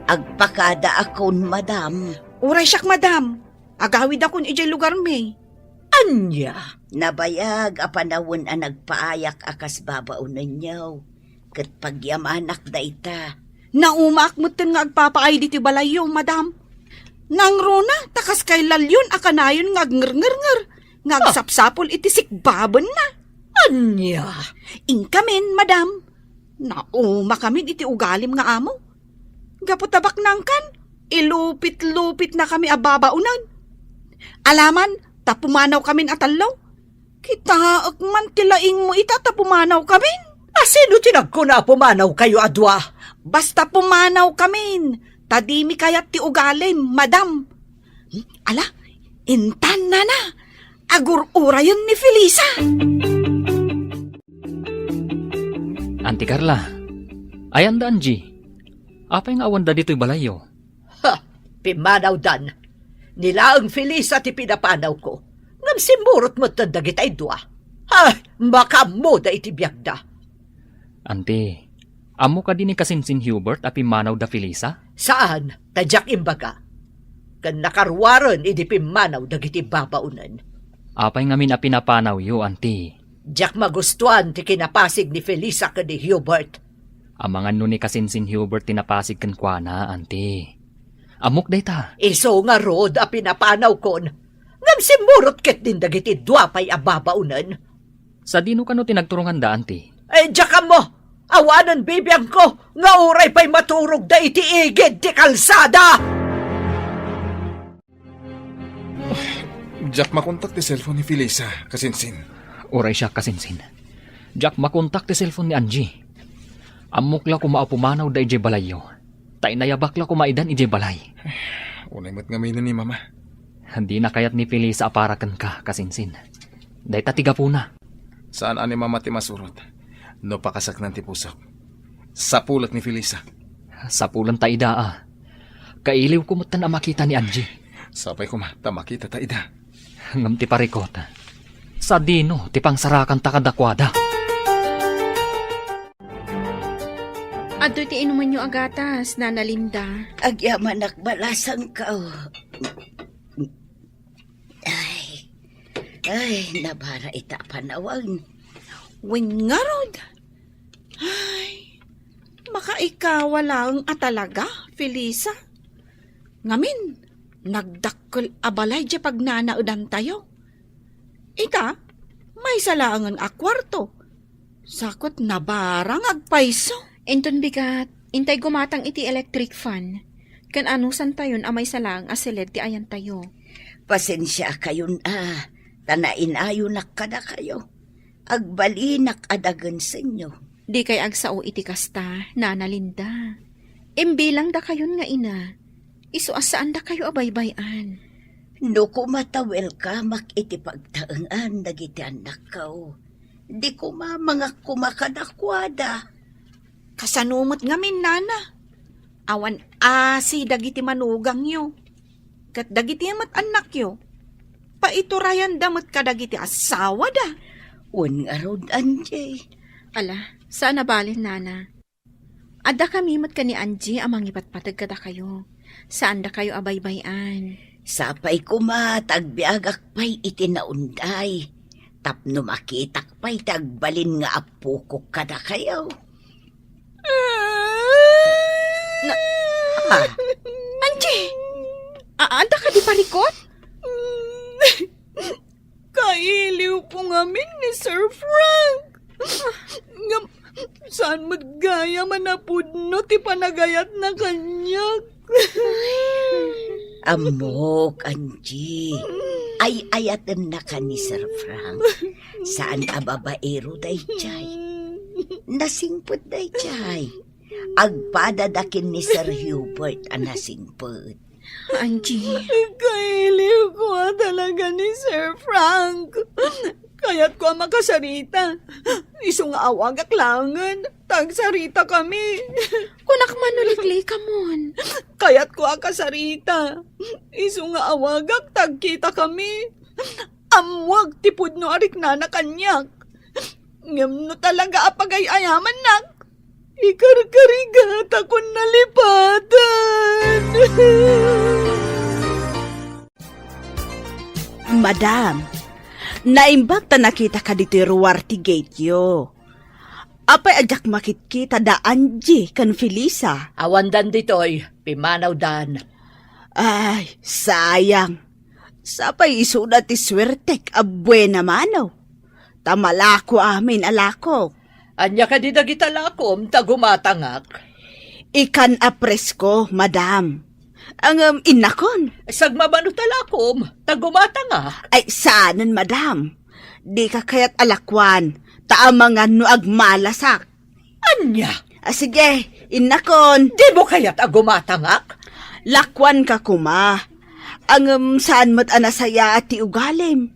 Agpakada akon, Madam. Uray siyak, Madam. Agawid akon ijay lugar may. Anya, Nabayag apanawon ang nagpaayak akas babaunan niyaw. Kat pagyamanak da ita. Naumak mo nga agpapaay diti balayo, Madam. Nang rona, takas kay lalyon akanayon ngagnger-nger. Ngagsapsapol iti sikbaban na. anya. Inkamen, Madam. Nauma kami iti ugalim nga amo. Gaputabak nang kan, ilupit-lupit na kami ababaunan. Alaman, tapumanaw kami atalaw. Kitaak man tilaing mo ita tapumanaw kami. Asino tinagko na pumanaw kayo adwa? Basta pumanaw kami. Tadimi kayat ti ugalim, Madam. Ala, intan na. Agur-urayan ni Felisa. Auntie Carla, ayan da Angie. Apay nga awan da dito'y balayo. Ha, pimanaw dan. Nila ang Felisa ti pinapanaw ko. Ngam simurot mo tandagit ay dua. Ha, makamu da iti biyagda. Auntie, amo ka din ni kasinsin Hubert a pimanaw da Felisa? Saan? Tadyak imbaga. Kan nakarwaran idi pimanaw dagiti babaunan. Apay nga min a pinapanaw yo, Auntie. Diyak magustuhan ti kinapasig ni Felisa ka ni Hubert. Amangan nun ni kasinsin Hubert tinapasig kan kwa na, Auntie. Amok day ta. Iso nga rod a pinapanaw kon. Ngam simurot ket din dagiti duapay ababaunan. Sa dino ka no tinagturungan da, Auntie? Diyak mo! Awanan bibiyang ko! Nga uray pa'y maturog da iti igid ti kalsada! Jack, makontak ti cellphone ni Felisa, kasinsin. Uray siya kasinsin. Jack, makontak ti cellphone ni Angie. Amok la kumaapumanaw da ijay balayo. Tay nayabak la kumaidan ijay balay. Unay mo't ngaminan ni Mama. Hindi na kayat ni Felisa aparakan ka, kasinsin. Day tatiga po na. Saan ani Mama ti masurot? No pakasak ng ti pusok. Sa pulat ni Felisa. Sa pulan ta ida Kailiw kumutan na makita ni Angie. Sapay ko makita ta ida. Ngam ti parikota. Sa dino, ti pangsarakan ta kadakwada. Adto ti inuman nyo agatas, Nana Linda. Agyaman nakbalasang ka. Ay, nabara ita panawang. Wingarod. Ay, makaikawa lang atalaga, Felisa. Ngamin, nagdakkel abalay di pag nanaudan tayo. Ita, may salaangan akwarto. Sakot na barang agpaiso. Inton bigat, intay gumatang iti electric fan. Kan anusan tayon amay salang asilid ti ayan tayo. Pasensya kayon tanain ayo nakada kayo. Agbalinak adagan sa inyo. Di kay agsao iti kasta, Nana Linda. Imbilang da kayon nga ina. Isu asaan da kayo abaybayan. No kumatawel ka mak iti pagtaangan dagiti anak kao. Di ko mga kumakadakwada. Kasanumot ngamin, nana. Awan asi dagiti manugang yo. Kat dagiti amat anak yo. Paiturayan damot ka dagiti asawa da. Wan nga rod, Anjay. Ala, saan nabalin, nana? Adda kami mat ka ni Angie amang ipatpatag kada kayo. Saan da kayo abaybayan? Sapay tagbiagak pa'y itinaunday. Tapno makitak pa'y tagbalin nga apukok kada kayo. Angie! Anda ka di parikot? Kailiw po ngamin ni Sir Frank. Saan magaya manapudno ti panagayat na kanyag? Amok, Angie. Ay ayatan na ka ni Sir Frank. Saan ababaero day chay? Nasingpot day chay. Agpadadakin ni Sir Hubert ang nasingpot. Angie, Kailiw ko talaga ni Sir Frank. Kaya't ko makasarita. Iso nga awagak langan. Tagsarita kami. kunak manulikli ka mon. Kaya't ko akasarita. Iso nga awagak tagkita kami. Amwag tipud no arik na kanyak. Ngam no talaga apagay-ayaman nak. Ikarkarigat ako nalipatan. Madam, naimbag ta nakita ka dito ruwarti gate yo. Apay ajak makitkita da Angie kan Felisa. Awandan ditoy, pimanaw dan. Ay, sayang. Sapay isuda ti swertek abuena manaw. Tamalako amin alako. Anya ka di dagitalakom, tagumatangak. Ikan apresko, madam. Ang inakon. Sagmabano talakom, tagumatangak. Ay, saanan, madam? Di ka kaya't alakwan. Taamangan no agmalasak. Anya, Sige, inakon. di mo kaya't agumatangak? Lakwan ka kuma. Ang saan mo't anasaya at ti ugalim.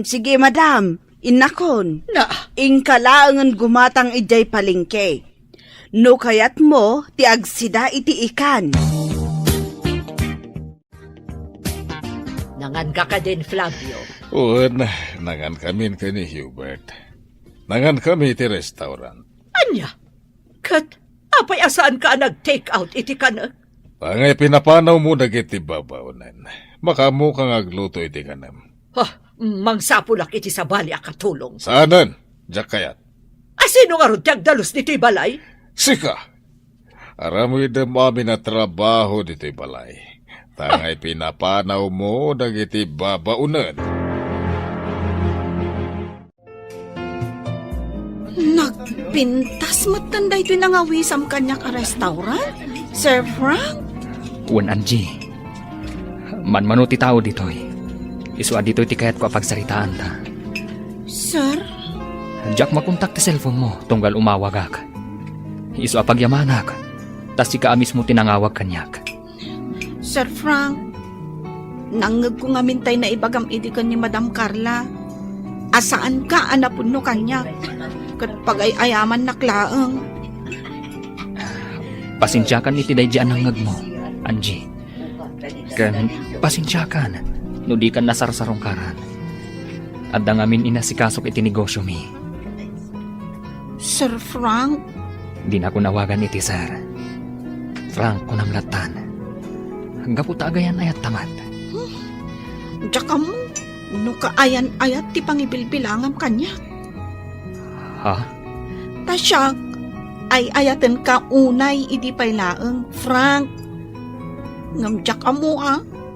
Sige, madam. Inakon. Na, Ingkalaangan gumatang ijay palingke. No kayat mo, ti agsida iti ikan. nangan ka din, Flavio. Un, nangan kami ni Hubert. Nangan kami ti restaurant. Anya, kat, apay asaan ka nag-take out iti ka na? Pangay pinapanaw mo dagiti babaunan. Makamu kang agluto iti kanam. Mangsapulak iti sa bali akatulong. Saanan? Diyak kayat. Asino nga ron tiyagdalos dito'y balay? Sika! Aramoy dem amin na trabaho dito'y balay. Tangay pinapanaw mo dagiti babaunan. Nagpintas matanda ito nangawisam kanya ka restaurant? Sir Frank? Wan Angie. Manmano ti tao ditoy. Iswa dito'y ti kayat ko apagsaritaan ta. Sir? Jack makontak ti cellphone mo tunggal umawagak. Iswa pagyamanak. Tas si kaamis mo tinangawag kanyak. Sir Frank, nangag ko nga mintay na ibagam idikan ni Madam Carla. Asaan ka anapun no kanya? Kat pagay-ayaman naklaang. Pasensyakan iti dayjaan ang ngag mo, Angie. Kan pasensyakan, no di kan nasarsarong karan. At ngamin inasikasok iti negosyo mi. Sir Frank? Di na ko nawagan iti sir. Frank ko namlatan. Hangga po tagayan ayat tamat. Tsaka mo, no kaayan-ayat ti pangibilbilangam kanya. Ha? Tasyak, ay ayaten ka unay idi paylaeng, Frank. Ngamjak amo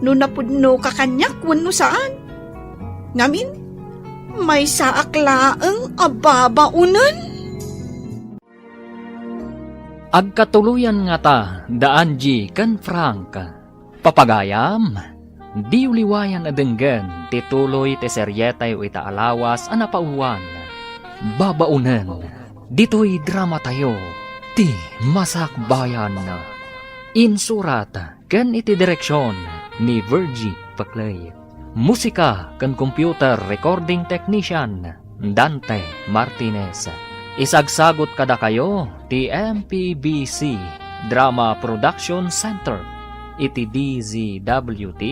no napudno ka kanyak wenno saan. Ngamin, may saaklaeng ababaunan. Agkatuluyan nga ta, da Angie kan Frank. Papagayam, di uliwayan adenggan, tituloy te seryetay o itaalawas anapauwan. Babaunan, dito'y drama tayo, ti masakbayan na. Insurat, kan iti direksyon ni Virgie Paclay. Musika kan computer recording technician Dante Martinez. Isagsagot kada kayo ti MPBC Drama Production Center iti DZWT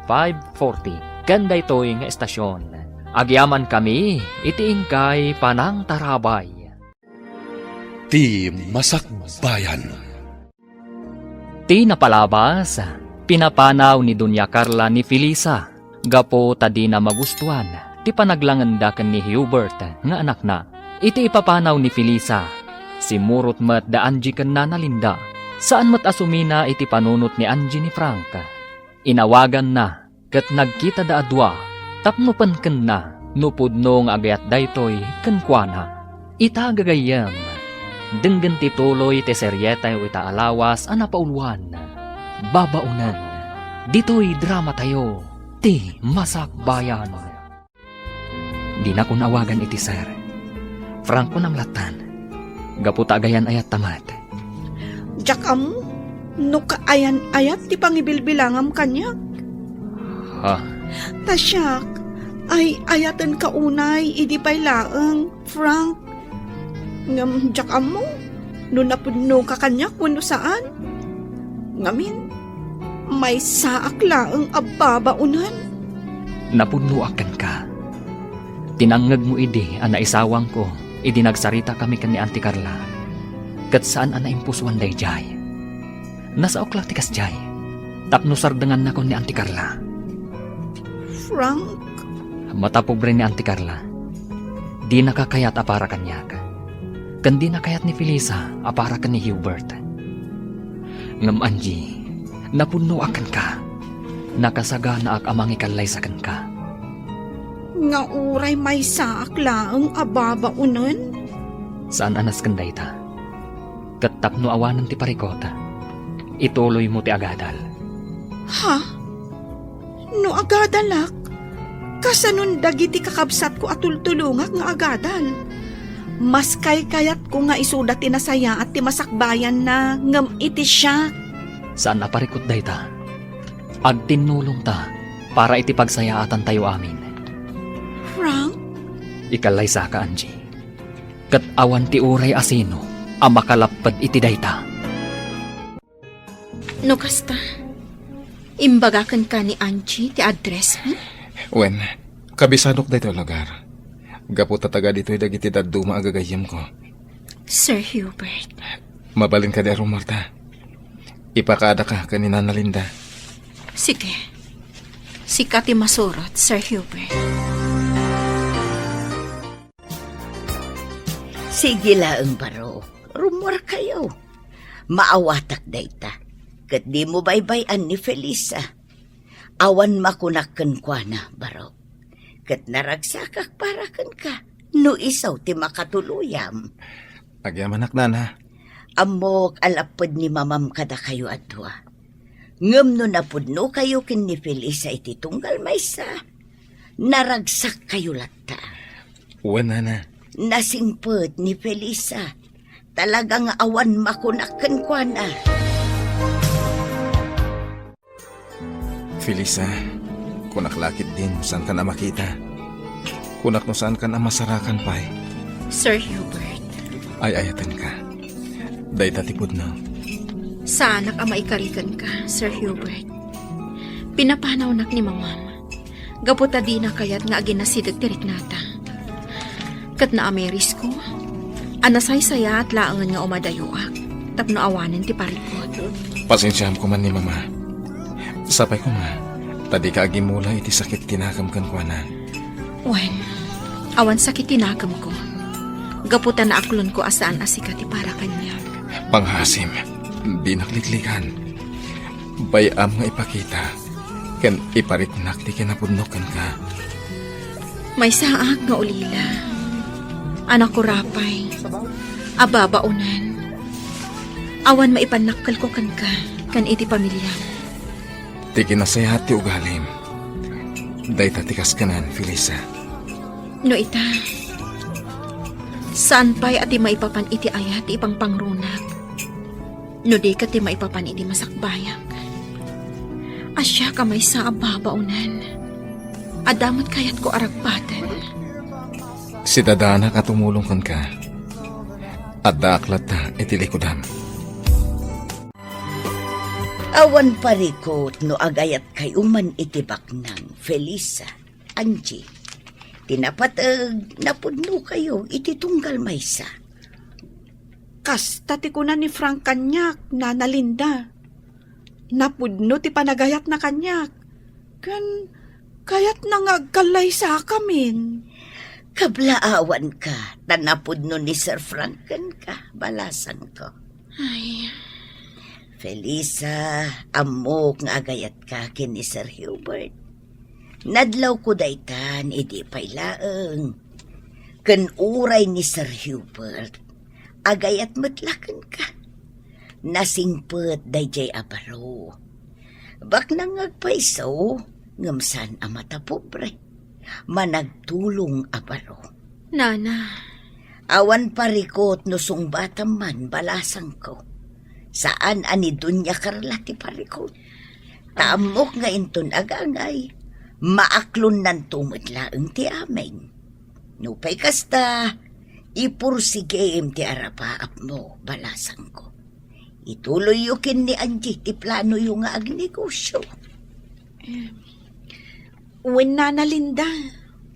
540 kanda ito'y nga estasyon. Agyaman kami iti ingkay Panang Tarabay. Ti Masakbayan. Ti napalabas, pinapanaw ni Dunya Carla ni Felisa, gapo tadi na magustuhan, ti panaglanganda ken ni Hubert nga anak na. Iti ipapanaw ni Felisa, si Murot mat da Angie ken Nanalinda, saan mat asumina iti panunot ni Angie ni Frank. Inawagan na, ket nagkita da adwa, tapnupan ken na, nupudno nga agayat daytoy ken kuana. Ita gagayam, denggen ti tuloy ti seryeta o ita alawas ana pauluan. Babaunan, dito'y drama tayo, ti Masakbayan. Di na ko nawagan iti sir. Frank ko nang latan. Gaputa agayan ayat tamat. Jak no kaayan-ayat ti pangibilbilangam kanya. Ha? Tasyak, ay ayatan kaunay, idi pa'y laeng, Frank. Ngam, jak mo, no napudno ka kanya kuno saan? Ngamin, may saak laeng ababaunan. Napudnuakan ka. Tinangag mo idi, ana isawang ko, idi nagsarita kami kan ni Auntie Carla. Kat saan ana impuswan day jay. Nasa okla tikas jay. Tapno sardangan na ko ni Auntie Carla. Frank, Matapobre ni Auntie Carla. Di nakakayat apara kanyak. Kan di nakayat ni Felisa apara kan ni Hubert. Ngam Angie, napuno akan ka. Nakasaga na ak amang ikallaysakan ka. nga uray may saak laeng ababaunan. Saan anas kanday ta? Katapno awanan ti parikota. Ituloy mo ti agadal. Ha? No agadalak? Kasanun dagiti kakabsat ko atultulungak nga agadal. Mas kayat ko nga isuda tinasaya at ti Masakbayan na ngam iti siya. Saan naparikot day ta? Agtinulong ta para iti pagsayaatan tayo amin. Frank? Ikalaysa ka, Angie. Kat awan ti uray asino ang makalapad iti dayta. No kasta, imbagakan ka ni Angie ti address mo? Wen, kabisanok dito lugar. Gapo tataga dito'y dagiti daduma agagayam ko. Sir Hubert. Mabalin ka dero, Marta. Ipakaada ka kanina na Linda. Sige. Sikat ti masurot, Sir Hubert. Sige laeng baro, rumor kayo. Maawatak dayta. Kat di mo baybayan ni Felisa. Awan makunakken kwa na, baro. Kat naragsakak para ken ka. No isaw ti makatuluyam. Agyaman nana. Amok alapod ni mamam kada kayo adwa. Ngem no napudno kayo ken ni Felisa iti tunggal maysa. Naragsak kayo latta. Wen, nana. Nasingpet ni Felisa. Talagang awan makunakken kwa na. Felisa, kunak lakit din saan ka na makita. Kunak no saan ka na masarakan pa'y. Sir Hubert. Ay ayatan ka. Dayta tipod no. Sana ka maikarikan ka, Sir Hubert. Pinapanaw nak ni mamam. Gaputa di na kayat nga aginasidag tirik nata. Kat na ameris ko, anasay saya at laangan nga umadayoak. Tapno awanin ti parikot. Pasensyam ko man ni mama. Sapay ko nga, tadi ka agimula iti sakit tinakam kan kwa na. Wen, awan sakit tinakam ko. Gaputa na aklon ko asaan asika ti para kanya. Panghasim, di nakliklikan. Bayam nga ipakita, ken iparitnak di kinapudnokan ka. May saak nga ulila. Anak ko rapay. Ababaunan. Awan maipanakal ko kan ka, kan iti pamilya. Di kinasayat ti ugalim. Dayta tikas kanan, Felisa. No ita, saan pa'y ati maipapan iti ayat ipang pangrunak? No di ka ti maipapan iti Masakbayan. Asya ka may sa ababaunan. Adamat kayat ko aragpatan. Si dadana katumulong kan ka. At daaklat ta itilikudam. Awan parikot no agayat kayo man itibak ng Felisa, Angie. Tinapatag napudno kayo ititunggal maysa. Kasta ti kuna ni Frank kanyak, Nana Linda. Napudno ti panagayat na kanyak. Kayat nangagkalay sa kamin. Kablaawan ka, tanapudno ni Sir Franken ka, balasan ko. Ay, Felisa, amok nga agayat ka kin ni Sir Hubert. Nadlaw ko daytan, idi paylaeng. Ken uray ni Sir Hubert, agayat matlaken ka. Nasingpet dayjay abaro. Bak nangagpaiso, ngamsan amata pobre. Managtulong abaro. Nana, Awan parikot no sungbatam man balasang ko. Saan ani Dunya Carla ti parikot? Taamok nga inton agangay. Maaklon nan tumadlaeng ti amin. Nupay kasta, ipursigem ti arapaap mo, balasang ko. Ituloy yukin ni Angie ti plano yung nga agnegosyo. Wen Nana Linda.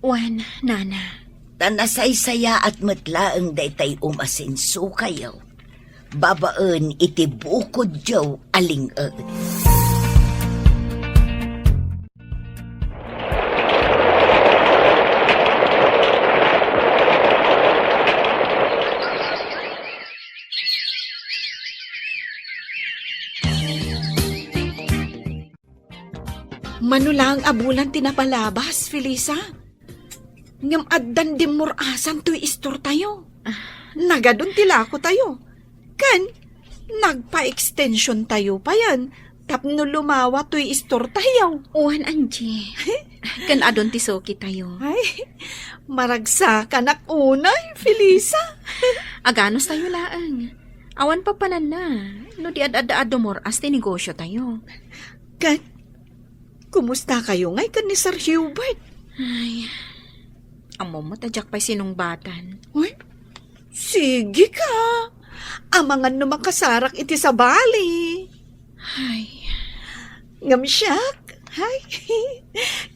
wan, Nana. Tanasaysaya at matlaeng daytay umasinso kayo. Babaan iti bukod jaw aling-eed. Manulang abulan tinapalabas, Felisa. Ngam addan dimurasan to'y istor tayo. Nagadun tilako tayo. Kan, nagpa-extension tayo pa yan. Tapno lumawa to'y istor tayo. Wan, Angie. Kan adon ti soki tayo. Ay, maragsa ka na unay, Felisa. Aganos tayo laang. Awan pa panan na. No di ad-ad-ado moras ti negosyo tayo. Kan, kumusta kayo ngay kan ni Sir Hubert? Ay, amo mo tadyak pa'y sinungbatan. Uy, sige ka. Amangan no makasarak iti sa bali. Ay, Ngamsyak. Ay,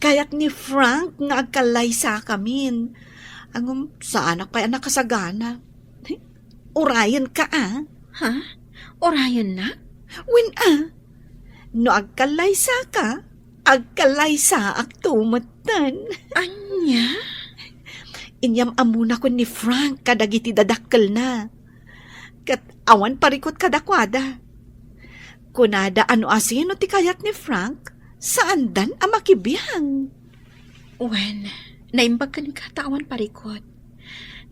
kayat ni Frank nga agkalay sa kamin. Angum, sa anak pa'y anak kasagana. Urayan ka ha? Orayon na? Win no agkalay sa ka, agkalay sa aktumatan. Anya? Inyam amuna ko ni Frank kadagiti dadakkel na. Kat awan parikot kadakwada. Kunada ano asino ti kayat ni Frank, saan dan amakibiyang? Wan, naimbag ka ni katawan parikot.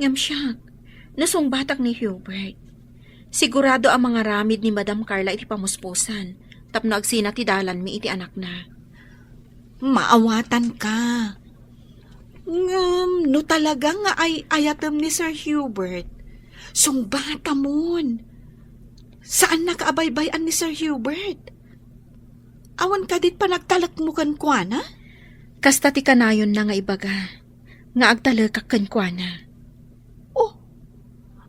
Ngamsyak, nasungbatak ni Hubert. Sigurado ang mga ramid ni Madam Carla iti pamuspusan. Tapno agsina ti dalan mi iti anak na. Maawatan ka. No talaga nga ay ayatem ni Sir Hubert. Sungbata mon. Saan nakaabaybayan ni Sir Hubert? Awan ka dit pa nagtalak mo kan kuana? Kasta ti kanayon na nga ibaga. Nga agtalakak kan kuana. Oh,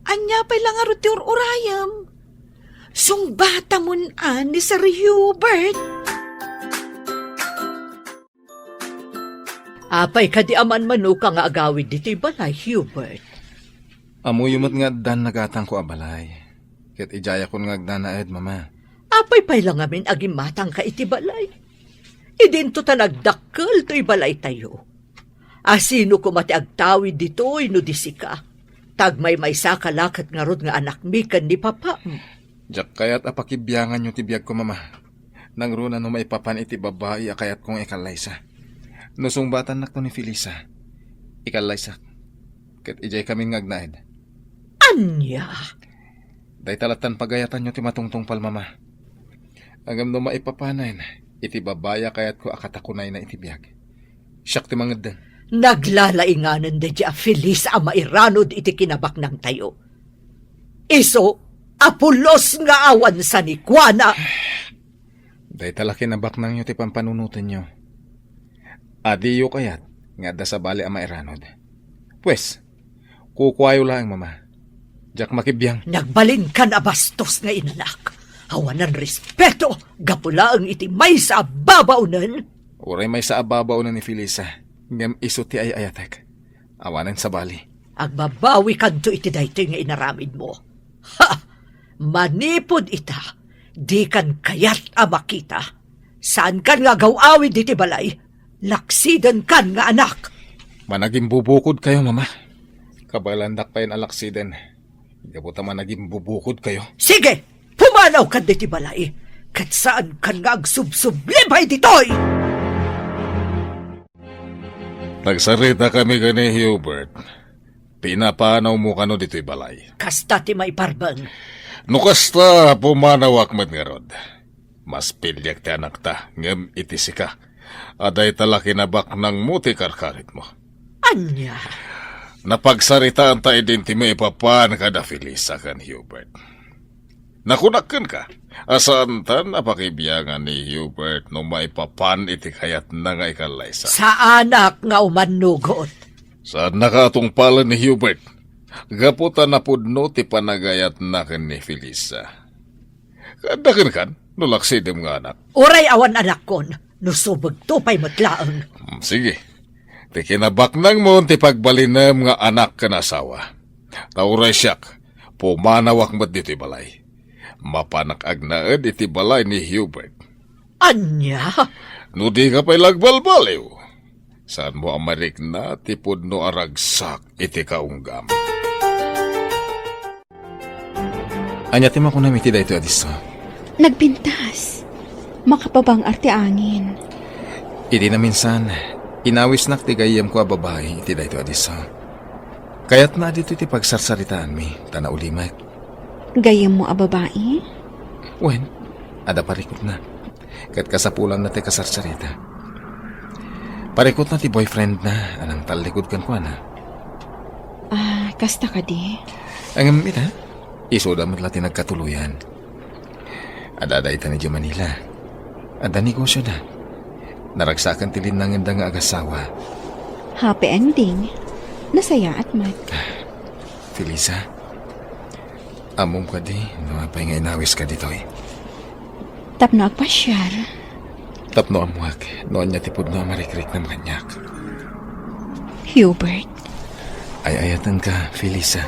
anya pa'y lang arot ti urayam. Sungbata mon ni Sir Hubert. Apay kadi aman manuka nga agawid diti balay, Hubert. Amuyumot nga dan nagatang ko abalay. Ket ijaya ko nga agdanaed, mama. Apay pay lang amin aging matang ka iti balay. Idinto ta nagdakkel to'y balay tayo. Asino ko mati agtawid dito'y no disika. Tagmay may sakalakat nga rod nga anak mi kan ni papa. Jak kayat apakibyangan yung tibiyag ko, mama. Nang runa no maipapan iti babae akayat kong ikalaysa. Nusong batan nak to ni Felisa. Ikalaysa. Ket ijay kaming ngagnaed. Anya? Day talatan pagayatan nyo ti matungtong pal, mama. Agam no maipapanayin, iti babaya kayat ko akatakunay na itibiyag. Siyak ti mangad din. Naglalainganan de di a Feliz a mairanod iti kinabak ng tayo. Iso, apulos nga awan sa nikwana. Day talaki na baknang nyo ti pampanunutan nyo. Adiyo kayat, nga da sa bali a mairanod. Pues, Kukwayo lang, mama. Jak makibiyang. Nagbalin ka na bastos nga inanak. Hawanan respeto, gapula ang iti may sa babaunan. Uray may sa ababaw na ni Felisa. Ngam isuti ay ayatek. Awanan sa bali. Agbabawi kanto iti daytoy nga inaramid mo. Ha! Manipod ita. Di kan kayat a makita. Saan kan nga gawawid iti balay? Laksidan kan nga anak. Managing bubukod kayo, mama. Kabalandak pa yun alaksiden. Gabuta managing bubukod kayo. Sige! Pumanaw ka diti balay. Kat saan kan nga agsubsublibay ditoy? Nagsarita kami gani, Hubert. Pinapanaw mo kano dito'y balay. Kasta ti may parbang. Nukasta pumanawak mat nga rod. Mas pilyak ti anak ta, ngem itisi ka. Aday tala kinabak ng muti karkarit mo. Anya? Napagsaritaan ta idinti mo ipapan kada Felisa kan Hubert. Nakunakan ka. Asaan ta napakibiyangan ni Hubert no maipapan iti kayat na nga ikalaysa. Sa anak nga umanugot. Saan nakatong pala ni Hubert? Gaputa na pudno ti panagayat na kan ni Felisa. Kadakan kan, nulaksidem nga anak. Uray awan anak kon, nusubag to pa'y matlaang. Sige. Ti kinabak nang mo ti pagbalinem nga anak ka na asawa. Tauray siyak, pumanawak mat dito balay. Mapanak agnaed iti balay ni Hubert. Anya? No di ka pa'y lagbalbaliw. Saan mo amarik na tipod no aragsak iti kaunggam. Anyati mo ko na miti dayto adiso. Nagpintas. Makapabang arte angin. Iti na minsan, inawis nak ti gayem ko a babae iti dayto adiso. Kayat na dito iti pagsarsaritaan mi, tana ulimak. Gayam mo a babae? Wen, ada parikot na. Kat kasapulan na ti kasarsarita. Parikot na ti boyfriend na, anang talikod kan ko na. Kasta ka di? Ang ita, isoda matla ti nagkatuluyan. Ada ita ni Manila. Ada negosyo na. Naragsakan ti linangan da nga agasawa. Happy ending. Nasaya at mat. Felisa, among ka di, napay nga inawis ka dito eh. Tapno agpasyar. Tapno amuak, noon niya tipod no amarikrik na manyak. Hubert. Ay ayatan ka, Felisa.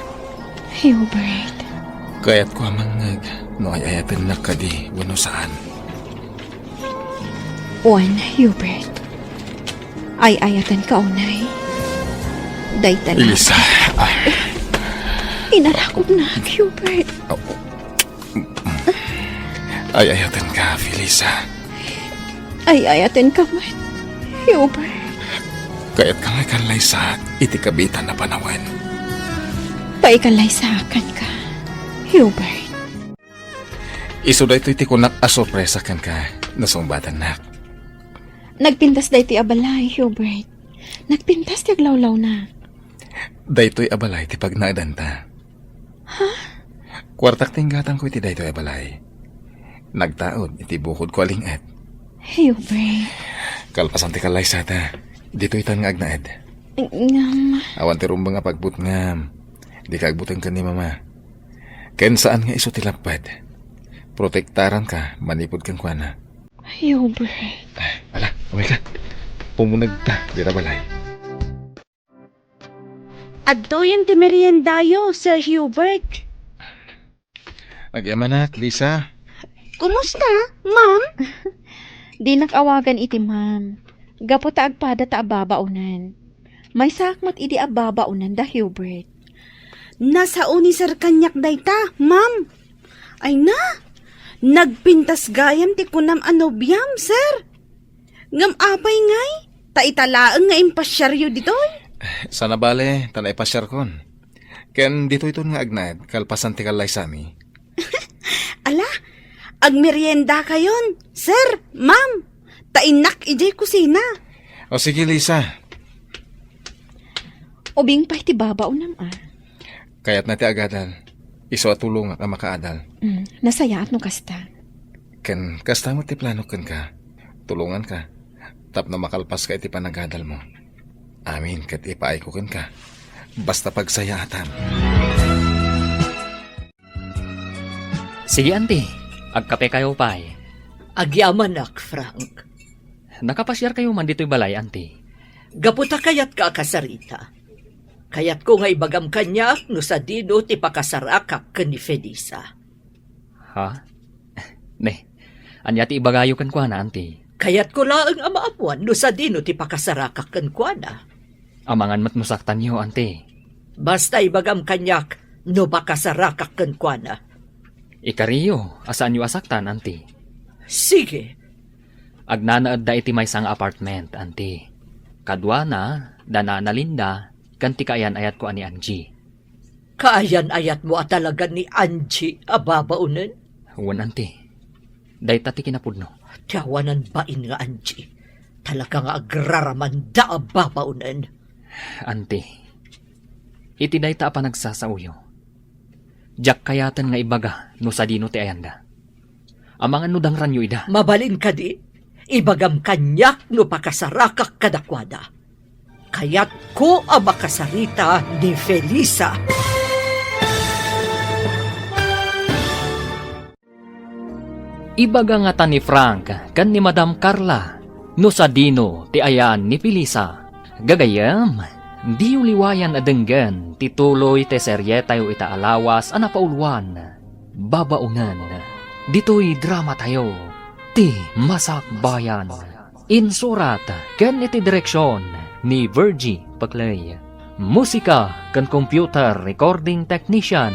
Hubert. Kayat ko amangag, no ay ayatan na ka di, wano saan. Hubert. Ay ayatan ka unay. Dayta na. Felisa, Inarakot na, Hubert. ay ayatan ka, Felisa. Ay ayatin ka man, Hubert. Kayat ka nga kanlay sa iti kabitan na panawan. Paikalay sa akin ka, Hubert. Iso da ito iti kunak a sorpresa kan ka, nasumbatan nak. Nagpintas day ti abalay, Hubert. Nagpintas ti aglawlaw na. Daytoy abalay ti pagnadanta. Ha? Kwartak tinggatan ko iti daytoy abalay. Nagtaod iti bukod ko alingat. Hubert. Kalpasan ti kalay sata. Dito itan nga agnaed. Awan ti rumbang nga pagbut nga. Di kaagbutan ka ni mama. Ken saan nga iso tilapad. Protektaran ka, manipod kang kuana. Hubert. Ala, umay ka. Pumunag ta, dira balay. Adto yung ti meriendayo, Sir Hubert. Nagyaman na, Lisa. Kumusta, ma'am? Di nakawagan iti ma'am. Gapo ta agpada ta ababaunan. May sakmat iti ababaunan da Hubert. Nasa uni sir kanyak dayta, ma'am. Ay na, nagpintas gayam ti kunam anobyam, sir. Ngam apay ngay, taitalaang nga impasyaryo ditoy. Sana bale, tanay pasyar kon. Ken dito ito nga agnad, kalpasan ti kalay sami. Ala, agmerienda kayon, sir, ma'am. Tainak ijay kusina. O sige, Lisa. Ubing pa iti babaunan Kayat na ti agadal. Iso at tulong nga makaadal. Nasaya at no kasta. Ken kasta mo ti plano ken ka. Tulungan ka. Tap na makalpas ka iti panagadal mo. Amin kat ipaay ko ken ka. Basta pagsayatan. Sige, auntie. Agkape kayo pa eh. Agyaman nak, Frank. Nakapasyar kayo man dito'y balay, auntie. Gaputa kayat ka kasarita. Kayat ko nga ibagam kanya no sa dino ti pakasarakak ken ni Felisa. Ha? Ne, anya ti ibagayo kan kwa na, auntie. Kayat ko laang amaapuan no sa dino ti pakasarakak ken kuana. Amangan matmusaktan niyo, auntie. Basta ibagam kanyak no pakasarakak ken kuana. Ikariyo, asaan niyo asaktan, auntie? Sige, Agnanaad da iti may sang apartment, auntie. Kadwa na, dana na Linda, kanti kaayan ayat ko ani Angie. kaayan ayat mo at talaga ni Angie ababaunan. Wan, auntie. Day tati kinapudno. Tiyawanan bain nga Angie. Talaga nga agraraman da ababaunan. Auntie, iti day ta pa nagsasauyo. Jak kayatan nga ibaga no sa dino ti ayanda. Amangan no dangran yo ida. Mabalin ka di, ibagam kanyak no pakasarakak kadakwada. Kayat ko ang makasarita ni Felisa. Ibaga nga ta ni Frank kan ni Madam Carla no sa dino ti ayan ni Felisa. Gagayam, di uliwayan adenggan tituloy te serye tayo itaalawas anapauluan. Babaunan, dito'y drama tayo. Ti Masak Bayan. Insurat ken iti direksyon ni Virgie Paclay. Musika ken computer recording technician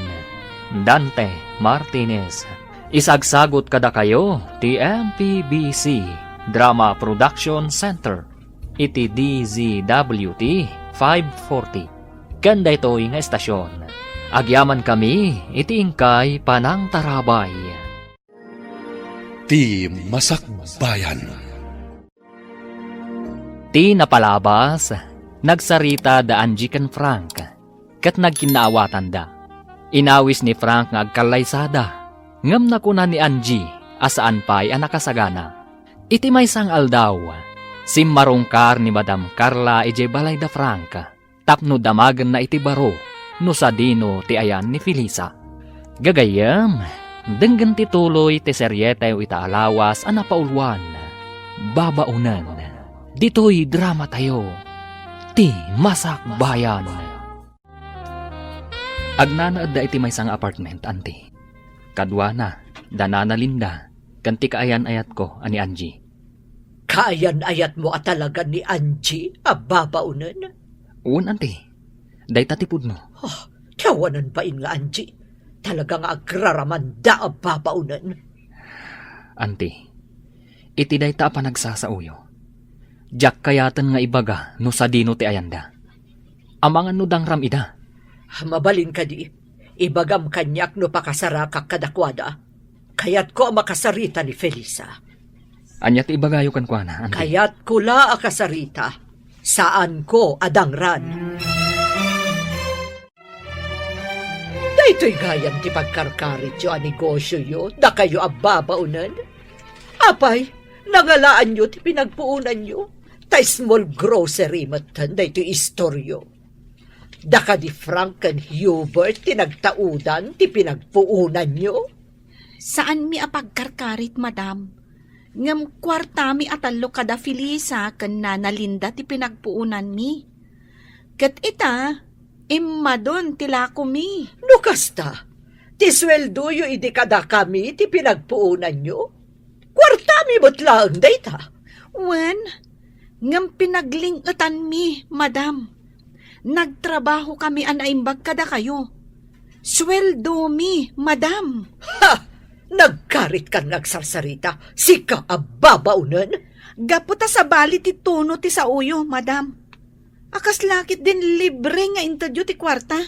Dante Martinez. Isagsagot kada kayo ti MPBC Drama Production Center iti DZWT 540. Kanda ito'y nga estasyon. Agyaman kami iti ingkay Panang Tarabay. Ti Masak Bayan. Ti napalabas, nagsarita da Angie ken Frank, kat nagkinaawatan da. Inawis ni Frank nga agkalaysada, ngam na kuna ni Angie, asaan pa'y anakasagana. Iti may sang aldaw, simmarungkar ni Madam Carla ije balay da Frank, tapno damagan na iti baro, no sa dino ti ayan ni Felisa. Gagayam, denggan ti tuloy ti seryete o itaalawas anapauluan, babaunan. Dito'y drama tayo, ti Masak Bayan. Agnanaad da iti may sang apartment, auntie. Kadwa na, dana na Linda, kanti kaayan ayat ko, ani Angie. Kaayan ayat mo at talaga ni Angie ababaunan. Uwan, auntie. Day tatipud no. Oh, tiyawanan bain nga Angie. Talaga nga agraraman da ababaunan. Auntie, iti day ta pa nagsasauyo. Jak kayatan nga ibaga no sa dino ti ayanda. Amangan no dangram ida. Mabalin ka di, ibagam kanyak no pakasarakak kadakwada. Kayat ko ang makasarita ni Felisa. Anyat ibagayo kan kwa na, auntie. Kayat ko la akasarita. Saan ko adangran. Dayto'y gayan ti pagkarkarit yo a negosyo yo, da kayo ababaunan. Apay, nangalaan yo ti pinagpuunan yo. Ta small grocery matan, dayto'y istoryo. Da ka di Frank and Hubert ti nagtaudan ti pinagpuunan yo. Saan mi apagkarkarit, madam? Ngam kwarta mi atalo kada Felisa ken nanalinda ti pinagpuunan mi. Ket ita, immadon tila ko mi. No kasta, ti sweldo yo idi kada kami ti pinagpuunan yo. Kwarta mi butlaang dayta. Wen, ngam pinaglingutan mi, madam. Nagtrabaho kami anaimbag kada kayo. Sweldo mi, madam. Ha! Nagkarit kan nagsarsarita, sika ababaunan. Gaputa sa bali ti tuno ti sa uyo, madam. Akas lakit din libre nga interview ti kwarta.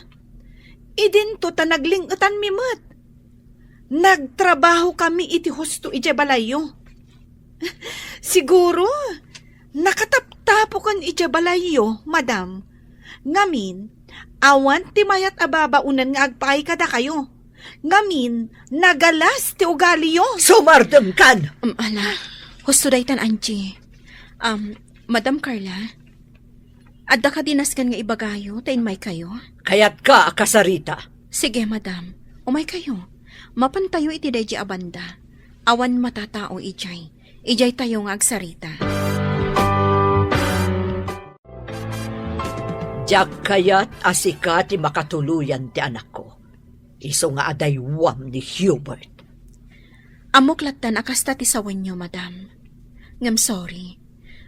Idin to ta naglingutan mi mat. Nagtrabaho kami iti husto ije balayo. Siguro, nakataptapo kan ije balayo, madam. Ngamin, awan ti mayat ababaunan nga agpaay kada kayo. Ngamin, nagalas ti ugali yo. Sumardam kan! Ala, husto daytan Angie. Madam Carla, Adda ka dinaskan nga ibagayo, tayin may kayo. Kayat ka, akasarita. Sige, madam. Umay kayo. Mapantayo iti deji abanda. Awan matatao ijay. Ijay tayo nga agsarita. Diyak kayat asika ti makatuluyan ti anak ko. Iso nga adaywam ni Hubert. Amuklatan akasta ti sawan nyo, madam. Ngam sorry.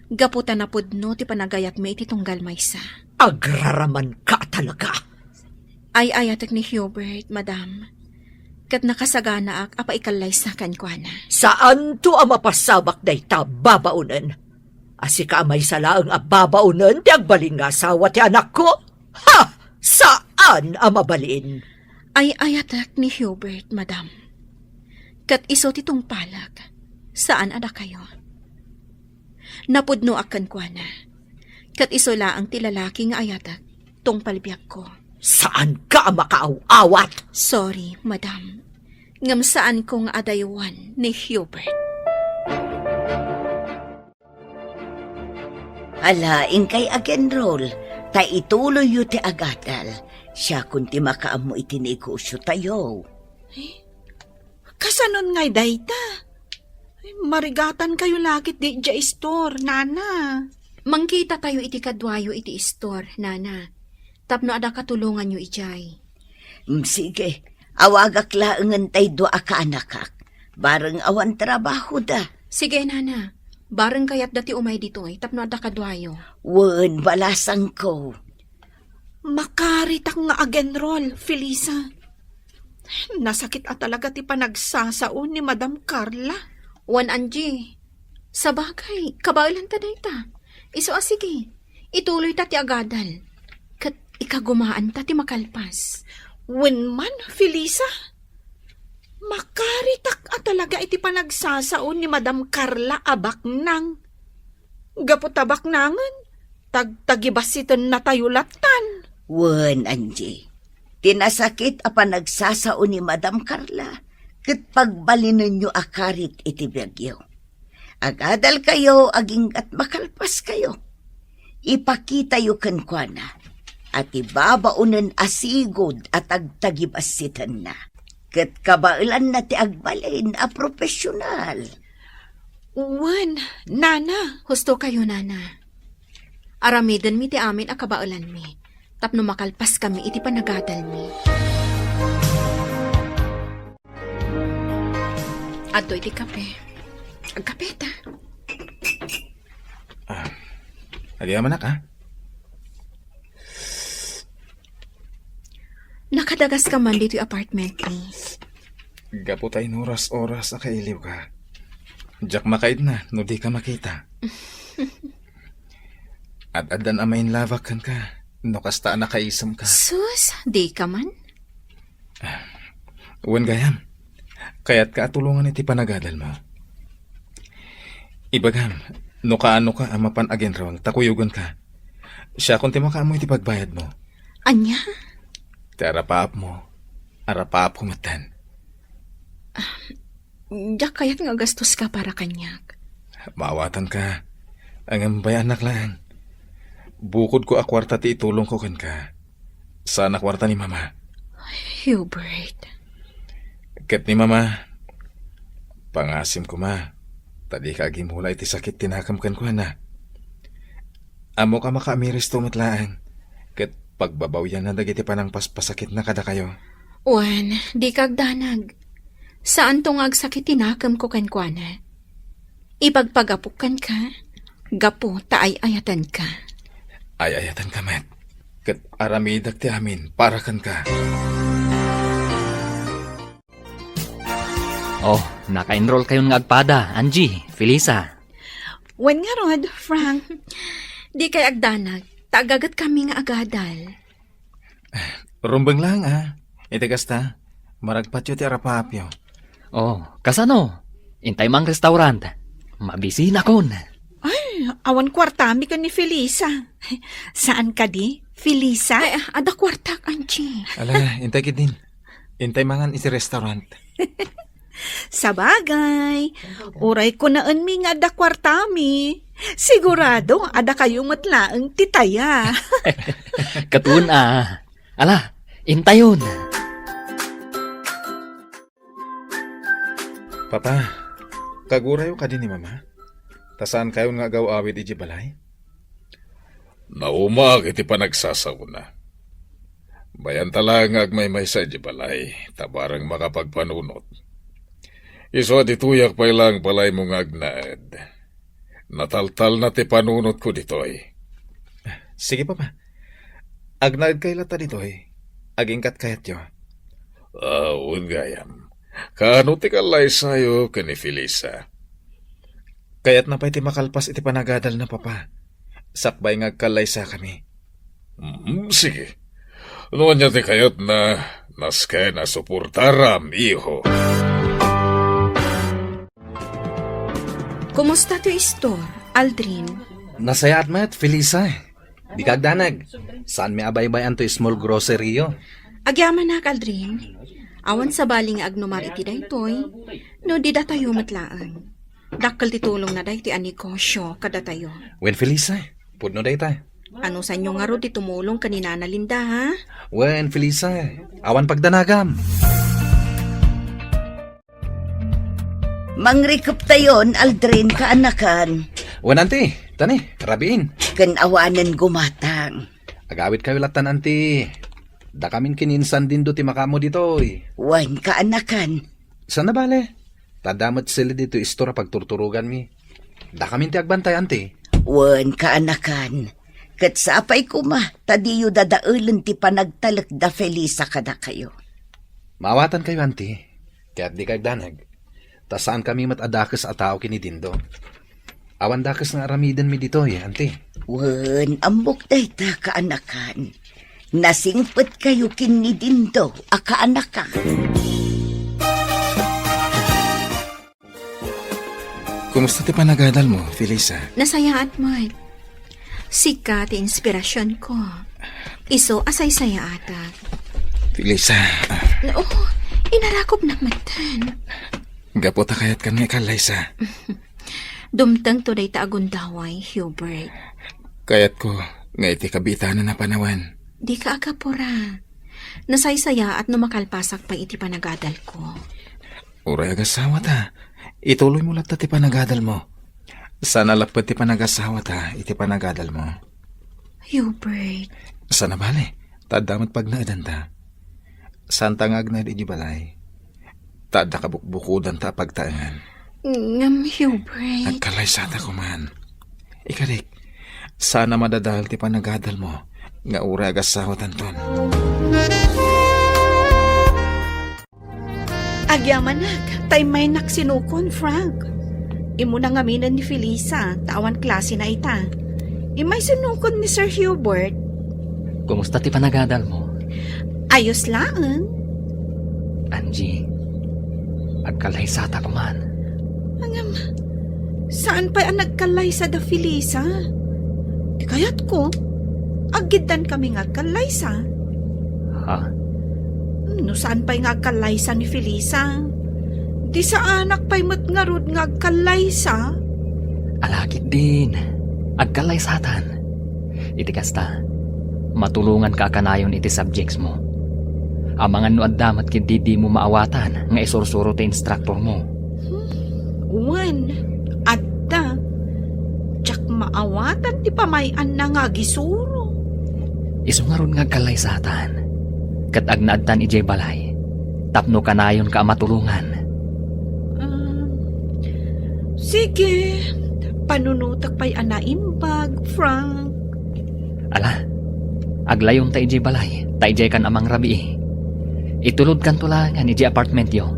Gaputan na pudno ti panagayat may iti tunggal maysa. Agraraman ka talaga. Ay ayatek ni Hubert, madam. Kat nakasagana ak apa ikalay sa kankwana. Saan to ang mapasabak day ta babaunan? Asika may salaang babaunan ti agbalin nga asawa ti anak ko? Ha! Saan ang mabalin? Ay ayatek ni Hubert, madam. Kat iso titong palak. Saan ada kayo? Napudno akan kwa na. Kat iso laang ti lalaki nga ayatek tong palbiyak ko. Saan ka makaaw-awat? Sorry, madam. Ngam saan kong adaywan ni Hubert. Alaing kay agenrol, ta ituloy yu ti agadal. Siya kun ti makaamo iti negosyo tayo. Kasanon ngay dayta? Marigatan kayo lakit di dya store, nana. Mangkita tayo iti kadwayo iti store, nana. Tapno ada katulungan nyo ijay. Sige, awagak laengan tay doa ka anakak. Bareng awan trabaho da. Sige, nana. Bareng kayat dati umay dito ay tapno ada kadwayo. Wen balasang ko. Makaritak nga agenrol, Felisa. Nasakit at talaga ti panagsasaon ni Madam Carla. Wan Angie. Sa bagay, kabailan ta dayta. Iso sige. Ituloy ta ti agadal. Kat ikagumaan ta ti makalpas. Wen man, Felisa. Makaritak at talaga iti panagsasaon ni Madam Carla abak nang. Gapot tabak nangan. Tagtagibasitan na tayo latan. Wen, Angie. Tinasakit a panagsasaon ni Madam Carla. Kat pagbalinan nyo akarit iti bagyo. Agadal kayo, aging at makalpas kayo. Ipakita yu kankwana. At ibabaunan asigod at agtagibasitan na. Kat kabailan na ti agbalin a profesional. Wen, nana. Husto kayo, nana. Aramidan mi ti amin a kabailan mi. Tapno makalpas kami iti panagadal mi. Adto iti kape. Agkape ta. Adi amanak, ha? Nakadagas ka man dito apartment ni. Gapo tayo oras-oras na kailiw ka. Jack makaid na, no di ka makita. At adan amayin lavakan ka, no kasta nakaisam ka. Sus, di ka man? Uwan gayam, kaya't ka atulungan iti panagadal mo. Ibagam, no kaano ka amapan again rawang takuyugan ka. Siya kung ti makaamo iti pagbayad mo. Anya? Ti arapaap ko matan. Diyak kayat nga gastos ka para kanyak. Maawatan ka, ang bayanak lang. Bukod ko akwarta ti itulong ko kan ka. Saan akwarta ni mama? Hubert. Ket ni mama, pangasim ko ma, tadi ka agimula iti sakit tinakam kan ko na. Amo ka makaamiris tumitlaang, ket pagbabawyan na dagiti panang paspasakit na kada kayo. Wan, di kagdanag. Saan tong agsakit tinakam ko kankwana? Ipagpagapukan ka, gapo taay ayatan ka. Ay-ayatan ka, met. Ket aramidak ti amin, para kan ka. Oh, naka-enroll kayon nga agpada, Angie, Felisa. Wen nga rod, Frank. Di kay agdanag, tagagat kami nga agadal. Rumbang lang, Itigasta, maragpatyo ti arapapyo. Oh, kasano? Intay mang restaurant. Mabisina kon. Ay, awan kwartami ka ni Felisa. Saan ka di, Felisa? Ay, ada kwartak, Angie. Ala, intay kit din. Intay mangan iti restaurant. Sabagay, uray ko naan mi nga da kwartami. Sigurado ada kayong matlaang titaya. Katun Ala, intayon. Papa, kagurayo ka din ni mama? Tasaan kayo nga gaw-awid iji balay? Naumag iti panagsasaw na. Bayan talang agmay-may sa iji balay, tabarang makapagpanunot. Iso at ituyak pa ilang balay mong agnaad. Nataltal na ti panunot ko ditoy. Sige papa. Agnaad kay lata ditoy. Agingkat kayat yo. Aun gayam. Kaano ti kalay sayo kani Felisa? Kayat na pa'y ti makalpas iti panagadal na papa. Sakbay nga kalay sa kami. Sige. Noon niya ti kayat na naskay na suportaram, iho. Kumusta to store, Aldrin? Nasayat met, Felisa. Di kagdanag. Saan may abay-bayan to small grocery yo? Agyaman na, Aldrin. Awan sa baling agnomar iti daytoy, no di da tayo matlaan. Dakkel titulong na day ti anikosyo kada tayo. Wen Felisa, pudno day ta. Ano sa inyo nga ro ti tumulong kanina na Linda, ha? Wen Felisa, awan pagdanagam. Mangrikup tayon, Aldrin, kaanakan. Wen anti, tani, rabiin. Kanawanan gumatang. Agawit kayo latan anti. Da kamin kininsan din do ti makamo ditoy. Wan kaanakan. Sana bale? Tadamat sila dito istora pagturturugan mi. Da kamin ti agbantay anti. Wan kaanakan. Kat sapay kuma, tadiyo dadaulan ti panagtalak da Felisa kada kayo. Maawatan kayo anti. Kaya't di kayo danag. Tasaan kami matadakas at tao kinidindo. Awan dakas nga aramidan mi ditoy, anti. Wan, ambok day ta kaanakan. Nasingpet kayo kinidindo, akaanakan. Kumusta ti panagadal mo, Felisa? Nasayaan mo. Sika ti inspirasyon ko. Iso asay saya ata. Felisa, Oo, inarakop na matan. gapota kayat kan nga kalay sa. Dumtang to day taagundaway, Hubert. Kayat ko, nga iti kabitan na panawan. Di ka agapura. Nasaysaya at numakalpasak pa iti panagadal ko. Uray agasawa ta. Ituloy mo lahat ti panagadal mo. Sana lapad ti panagasawa ta, iti panagadal mo. Hubert. Sana bale, tadamat pag naadan ta. Santa nga agnad iji balay. Tada kabukbukudan ta pagtaangan. Ngam, Hubert. Nagkalay sa ta kuman. Ikarik, sana madadahal ti panagadal mo. Nga ura agasawa tanton. Agyamanak, tay may naksinukon, Frank. Imo na ngaminan ni Felisa, tawan klase na ita. Imay sinukon ni Sir Hubert. Kumusta ti panagadal mo? Ayos lang. Angie, agkalay sa ta kuman. Angam, saan pa ang nagkalay sa da Felisa? Di kayat ko, agidan kami nga kalay sa. Ha? No saan pa'y nga kalay sa ni Felisa? Di sa anak pa'y matngarod nga kalay sa. Alakit din. Agkalay satan. Iti kasta, matulungan ka kanayon iti subjects mo. Amangan no addamat kindi di mo maawatan nga isursuro ti instructor mo. Wan, adda. Tsak maawatan ti pamayan na nga gisuro. Isu nga ron nga agkalay satan. Kat agnaadtan ijay balay. Tapno kanayon ka matulungan. Sige, panunutak pa'y anaimbag, Frank. Ala, aglayon ta ijay balay. Ta ijay kan amang rabi. Itulod kan tulangan ijay apartment yo.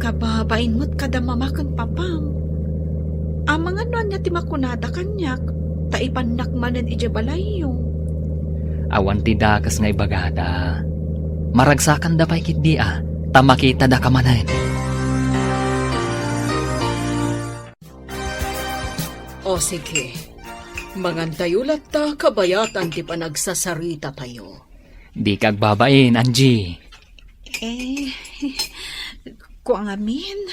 Kababain mo't kada mamakan papam. Amang ano niya ti makunada kanyak, taipanak manan ijay balay yo. Awan ti dakas nga ibagada. Maragsakan da pa'y kit di tamakita da kamanan. O sige, mangantayulat ta kabayatan ti panagsasarita tayo. Di kagbabain, Angie. ko ang amin.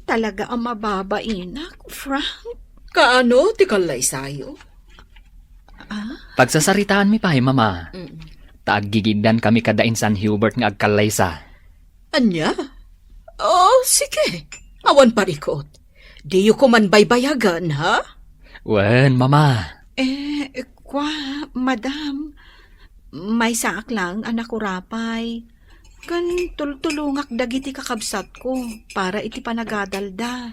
Talaga ang mababainak, Frank. Kaano ti kalay sayo? Pagsasaritaan mi pa, mama. Taaggigidan kami kada in San Hubert nga agkalaysa. Anya? Oh, sige. Awan parikot. Di ko man baybayagan, ha? Wen, mama. Madam, may saak lang anak ko rapay. Kan tultulungak dagiti kakabsat ko para iti panagadalda.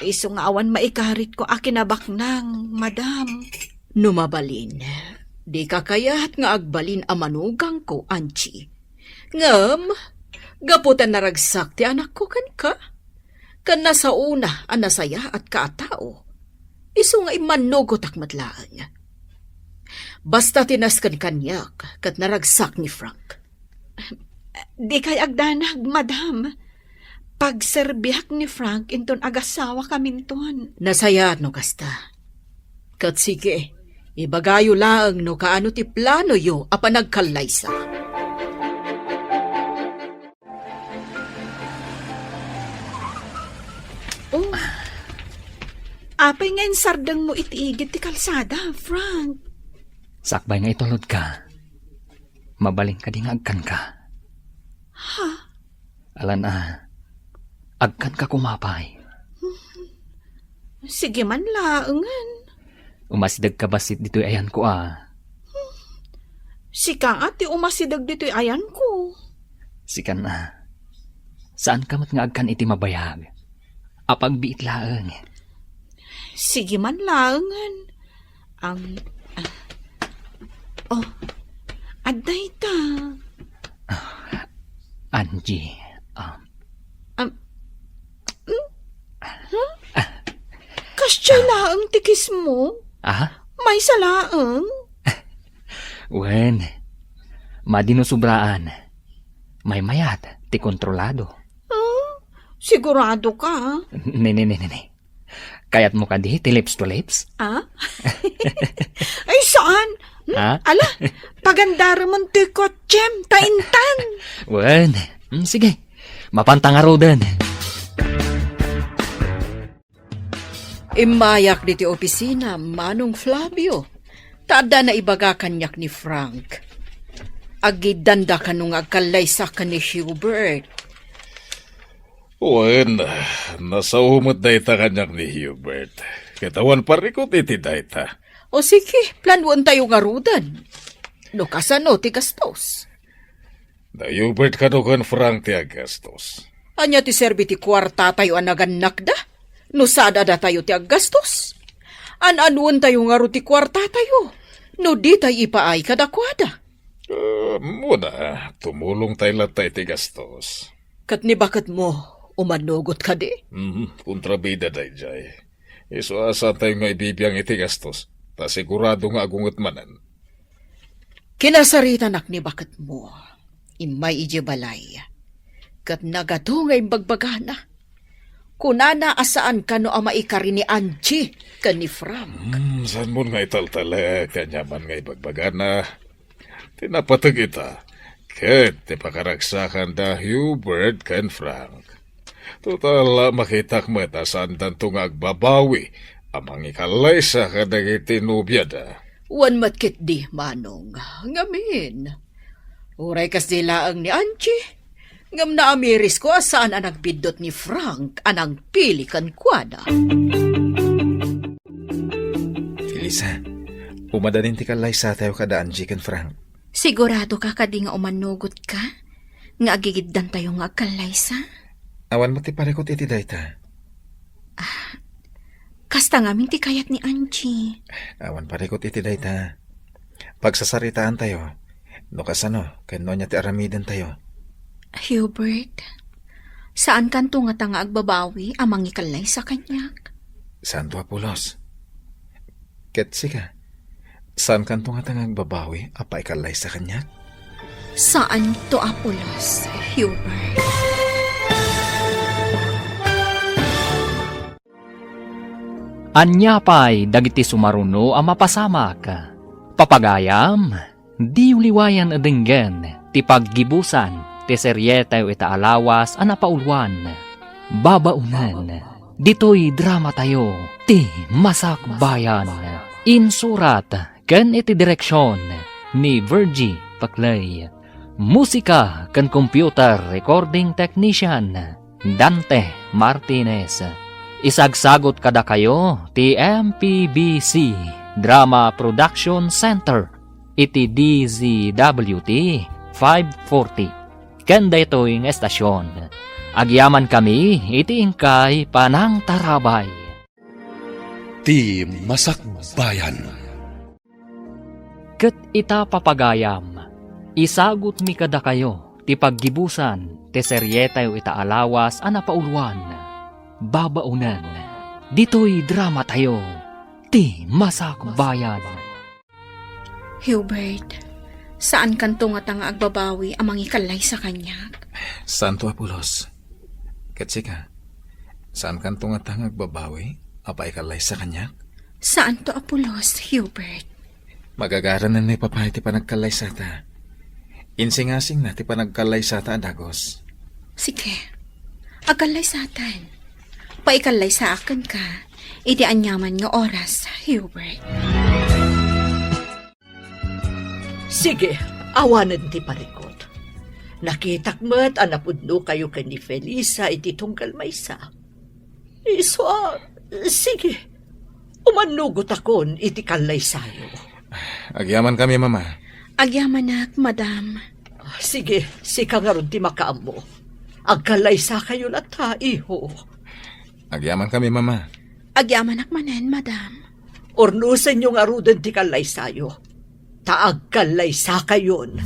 Iso nga awan maikarit ko akinabak nang, madam. Numabalin. Di ka kayat nga agbalin amanugang ko, Anchi. Ngam, gaputan naragsak ti anak ko kan ka. Kan nasa una, anasaya at kaatao. Iso nga imanugot akmatlaan. Basta tinaskan kanyak, kat naragsak ni Frank. Di kay agdanag, madam. Pagserbiak ni Frank, inton agasawa kaminton. Nasaya no kasta. Kat sige, ibagayo lang no kaano ti plano yo apa nagkalaysa. Oh, apay ngayon sardang mo itiigit ti kalsada, Frank. Sakbay nga itulod ka. Mabaling ka di nga agkan ka. Ha? Alan agkan ka kumapay. Sige man laangan. Umasidag ka basit dito'y ayan ko Sika ati umasidag dito'y ayan ko. Sikan saan ka mat nga agkan iti mabayag? Apag biit laang. Sige man laangan. Aday ta. Angie, Kasya laang tikis mo? May salaang? Wen, madinusubraan. May mayat, ti kontrolado. Sigurado ka? Ne. Kayat mo ka di, ti lips to lips? Ay, saan? Ala, pagandara mo ti kotsem, taintan. Wen, sige, mapantangaro din. Imayak di ti opisina, Manong Flavio. Tada na ibaga kanyak ni Frank. Agidanda ka nung agkalaysa ka ni Hubert. Wen, nasahumot dayta kanyak ni Hubert. Katawan parikot iti dayta. O sige, planuan tayo nga rudan. No kasano ti gastos. Da Hubert kanukan Frank ti agastos. Anya ti serbi ti kwarta tayo anaganak da? No sada da tayo ti agastos. An-anuan tayo nga ro ti kwarta tayo. No di tayo ipaay kadakwada. Muna, tumulong tayo latay ti gastos. Kat ni bakit mo umanugot ka di? Kontrabida day jay. Iso asa tayo nga ibibiyang iti gastos. Ta sigurado nga agungot manan. Kinasarita nak ni bakit mo. Imay ije balay. Kat nagado nga imbagbagana. Kunana asaan ka no ama ikari ni Angie ka ni Frank. Saan mo nga italtala kanyaman nga ibagbagana. Tinapatag ita. Ket ti pakaragsakan da Hubert ken Frank. Total makitak mo ita saan danto nga agbabawi. Amang ikalaysa ka dagiti nubya da. Wan matkit di, Manong. Ngamin. Uray kas dilaang ni Angie. Ngam na amiris ko asaan ang nagbidot ni Frank anang pili kan kwada. Felisa, umadanin ti kalaysa tayo kada Angie ken Frank. Sigurado ka kadi nga umanugot ka? Nga agigiddan tayo nga agkalaysa? Awan mo ti parikot iti dayta. Kasta ngamin ti kayat ni Angie. Awan parikot iti dayta. Pagsasaritaan tayo, no kasano, kano niya ti aramidan tayo. Hubert, saan kanto nga tanga agbabawi amang ikalay sa kanyak? Santo Apulos. Ketsika, saan kanto nga tanga agbabawi apa ikalay sa kanyak? Saan to Apulos, Hubert? Anyapay dagiti sumaruno ang mapasamak. Papagayam, di uliwayan adenggen ti paggibusan ti serye tayo itaalawas a napaulwan. Babaunan, ditoy drama tayo, ti Masakbayan. Insurat, ken iti direksyon ni Virgie Paclay. Musika ken computer recording technician Dante Martinez. Isagsagot kada kayo ti MPBC Drama Production Center iti DZWT 540. Kenda ito'y estasyon. Agyaman kami iti ingkay Panang Tarabay. Ti Masakbayan. Ket ita papagayam, isagot mi kada kayo, ti paggibusan, ti serye tayo itaalawas a napaulwan. Babaunan, dito'y drama tayo, ti Masakbayan. Hubert, saan kanto nga tanga agbabawi amang ikalay sa kanya? Santo Apolos. Katsika, saan kan nga tangag babawi? Apa ikalay sa kanya? Saan to Apolos, Hubert? Magagaran na ni papay ti panagkalay sa ta. Insing-asing na ti panagkalay sa ta, Dagos. Sige, agalay sa atan. Paikalay sa akin ka, iti anyaman nga oras, Hubert. Sige, awanan ti parikot. Nakitakmat anapudno kayo kay ni Felisa iti tunggal maysa. Sige, umanugot akon iti kalay sayo. Agyaman kami, Mama. Agyamanak, madam. Sige, sika nga ron ti makaamo. Agkalay sa kayo lata, iho. Agyaman kami, Mama. Agyamanak manen, madam. Ornusan yung arudan ti kalay sayo. Taag kalay sa kayon.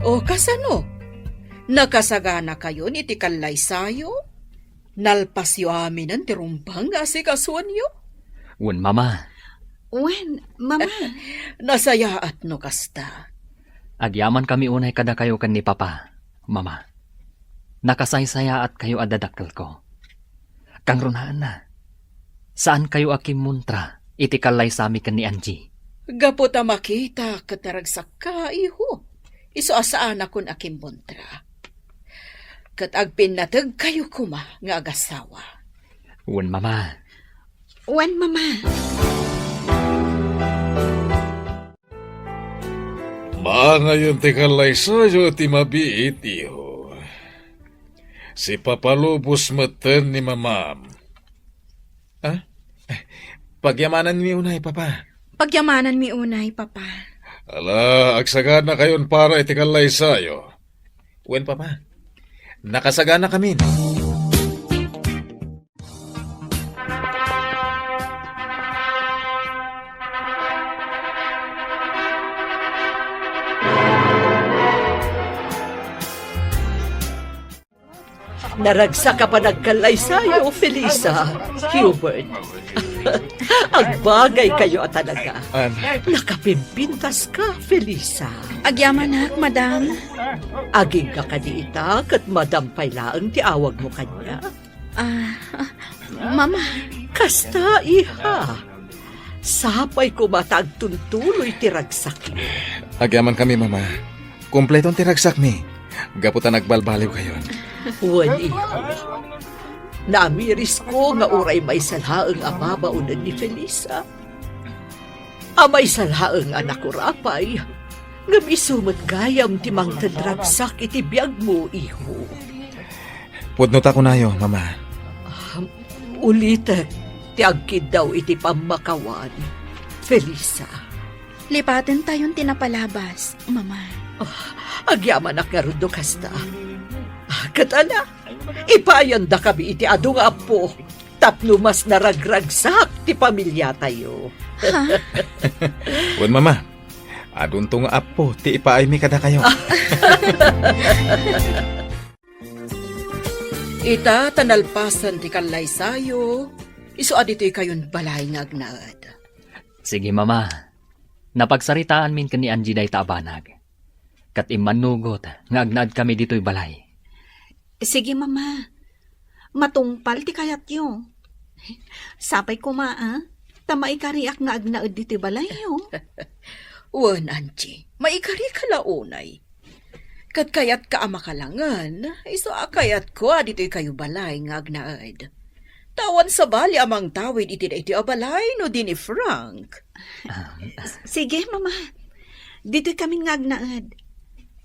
O kasano? Nakasagana kayo ni ti kalay sayo? Nalpasyo amin ang tirumpang asikasuan yo? Wen mama, Wen, Mama. Nasayaat no kasta. agyaman kami unay kada kayo kan ni Papa. Mama, nakasaysaya at kayo adadakkel ko. Kang runaan na, saan kayo akim muntra iti kalay sami kan ni Angie? Gaputa makita kataragsak ka, iho. Iso asaan akon aking bontra. Kat agpinatag kayo kuma nga agasawa. Wen mama, Wen, mama. Ngayon ti kalay sayo ti mabiit, iho. Si papalubos meten ni mamam. Pagyamanan mi unay, Papa. Pagyamanan mi unay, Papa. Ala, agsagana kayon para iti kalay sayo. Wen, Papa. Nakasagana kami. Naragsa ka pa nagkalay sayo, Felisa, Hubert. Agbagay kayo at talaga. Nakapimpintas ka, Felisa. Agyamanak, madam. Aging ka kaniita kat madampay laang ti awag mo kanya. Mama. Kasta, iha. Sapay ko matagtuntuloy ti ragsak. Agyaman kami, Mama. Kumpletong tiragsak mi. Gaputan nagbalbaliw kayon. Wan, iho. Namiris ko nga uray may salhaang amabaunan ni Felisa. Amay salhaang anak ko rapay. Nga misumat gayam ti mang tadragsak iti biyag mo, iho. Pudnot ako nayo, Mama. Ulitek, ti agkid daw iti pamakawan. Felisa. Lipatin tayong tinapalabas, Mama. Agyaman ak nga rundo kasta. Katala, ipayanda kami iti adu nga apo. Tapno mas naragragsak ti pamilya tayo. Wen, Mama. Adun to nga apo, ti ipaay mi kada kayo. Ita tanalpasan ti kalay sayo. Iso adito'y kayon balay nga agnaad. sige mama. Napagsaritaan min kan ni Angie day taabanag. Kat imanugot nga agnad kami dito'y balay. Sige, Mama. Matungpal ti kayat yo. Sapay ko, Tamay kariak nga agnaad dito balay yo. Wan, Angie, maikari ka launay. Kat kayat ka makalangan, iso akayat ko dito'y kayo balay nga agnaad. Tawan sa bali amang tawid iti abalay no din ni Frank. Sige, mama. Dito kami ngagnaad.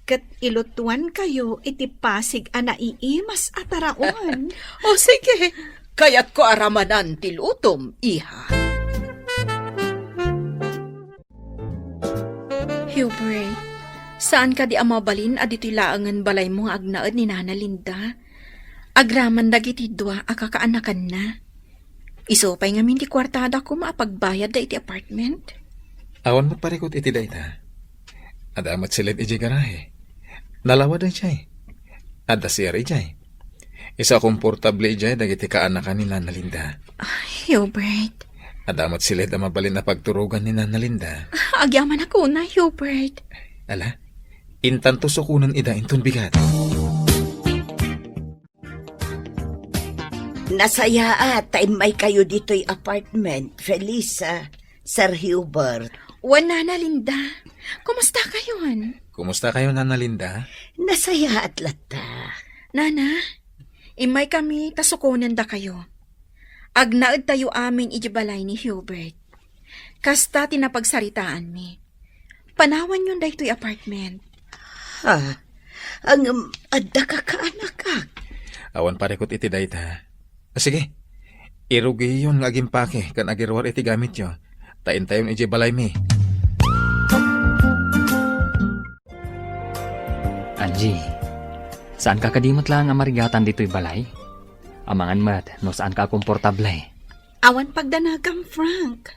Kat ilutuan kayo iti pasig ana iimas ataraon. O sige, kayat ko aramanan tilutom, iha. Hubert, saan ka di amabalin a dito'y laangan balay mo nga agnaad ni Nana Linda? Agraman dagiti dua akakaanakan na. Isopay nga minti kwartada ko maapagbayad da iti apartment. Awan magparikot iti dayta. Adamat silid iti garahe. Nalawa da ijay. Ada siya ijay. Isa komportable ijay dagiti kaanakan ni Nana Linda. Hubert, Adamat silid ang mabalin na pagturugan ni Nana Linda. agyaman ako na, Hubert. Ala, intanto sukunan ida inton bigat. Nasaya time may kayo dito'y apartment, Felisa, Sir Hubert. Nana Linda, kumusta kayon? Kumusta kayo, Nana Linda? Nasaya at lata. Nana, imay kami tasukunan da kayo. Agnaad tayo amin ijibalay ni Hubert. Kasta tinapagsaritaan mi. Panawan yun da ito'y apartment. Ha? Ang adda ka kaanak ka. Awan parikot iti dayta. Sige, irugi yun laging pake kan agirwar iti gamit yo. Tain tayon iti balay mi. Angie, saan ka kadimot lang ang marigatan dito'y balay? Amangan mat, no saan ka komportable? Awan pagdanagam, Frank.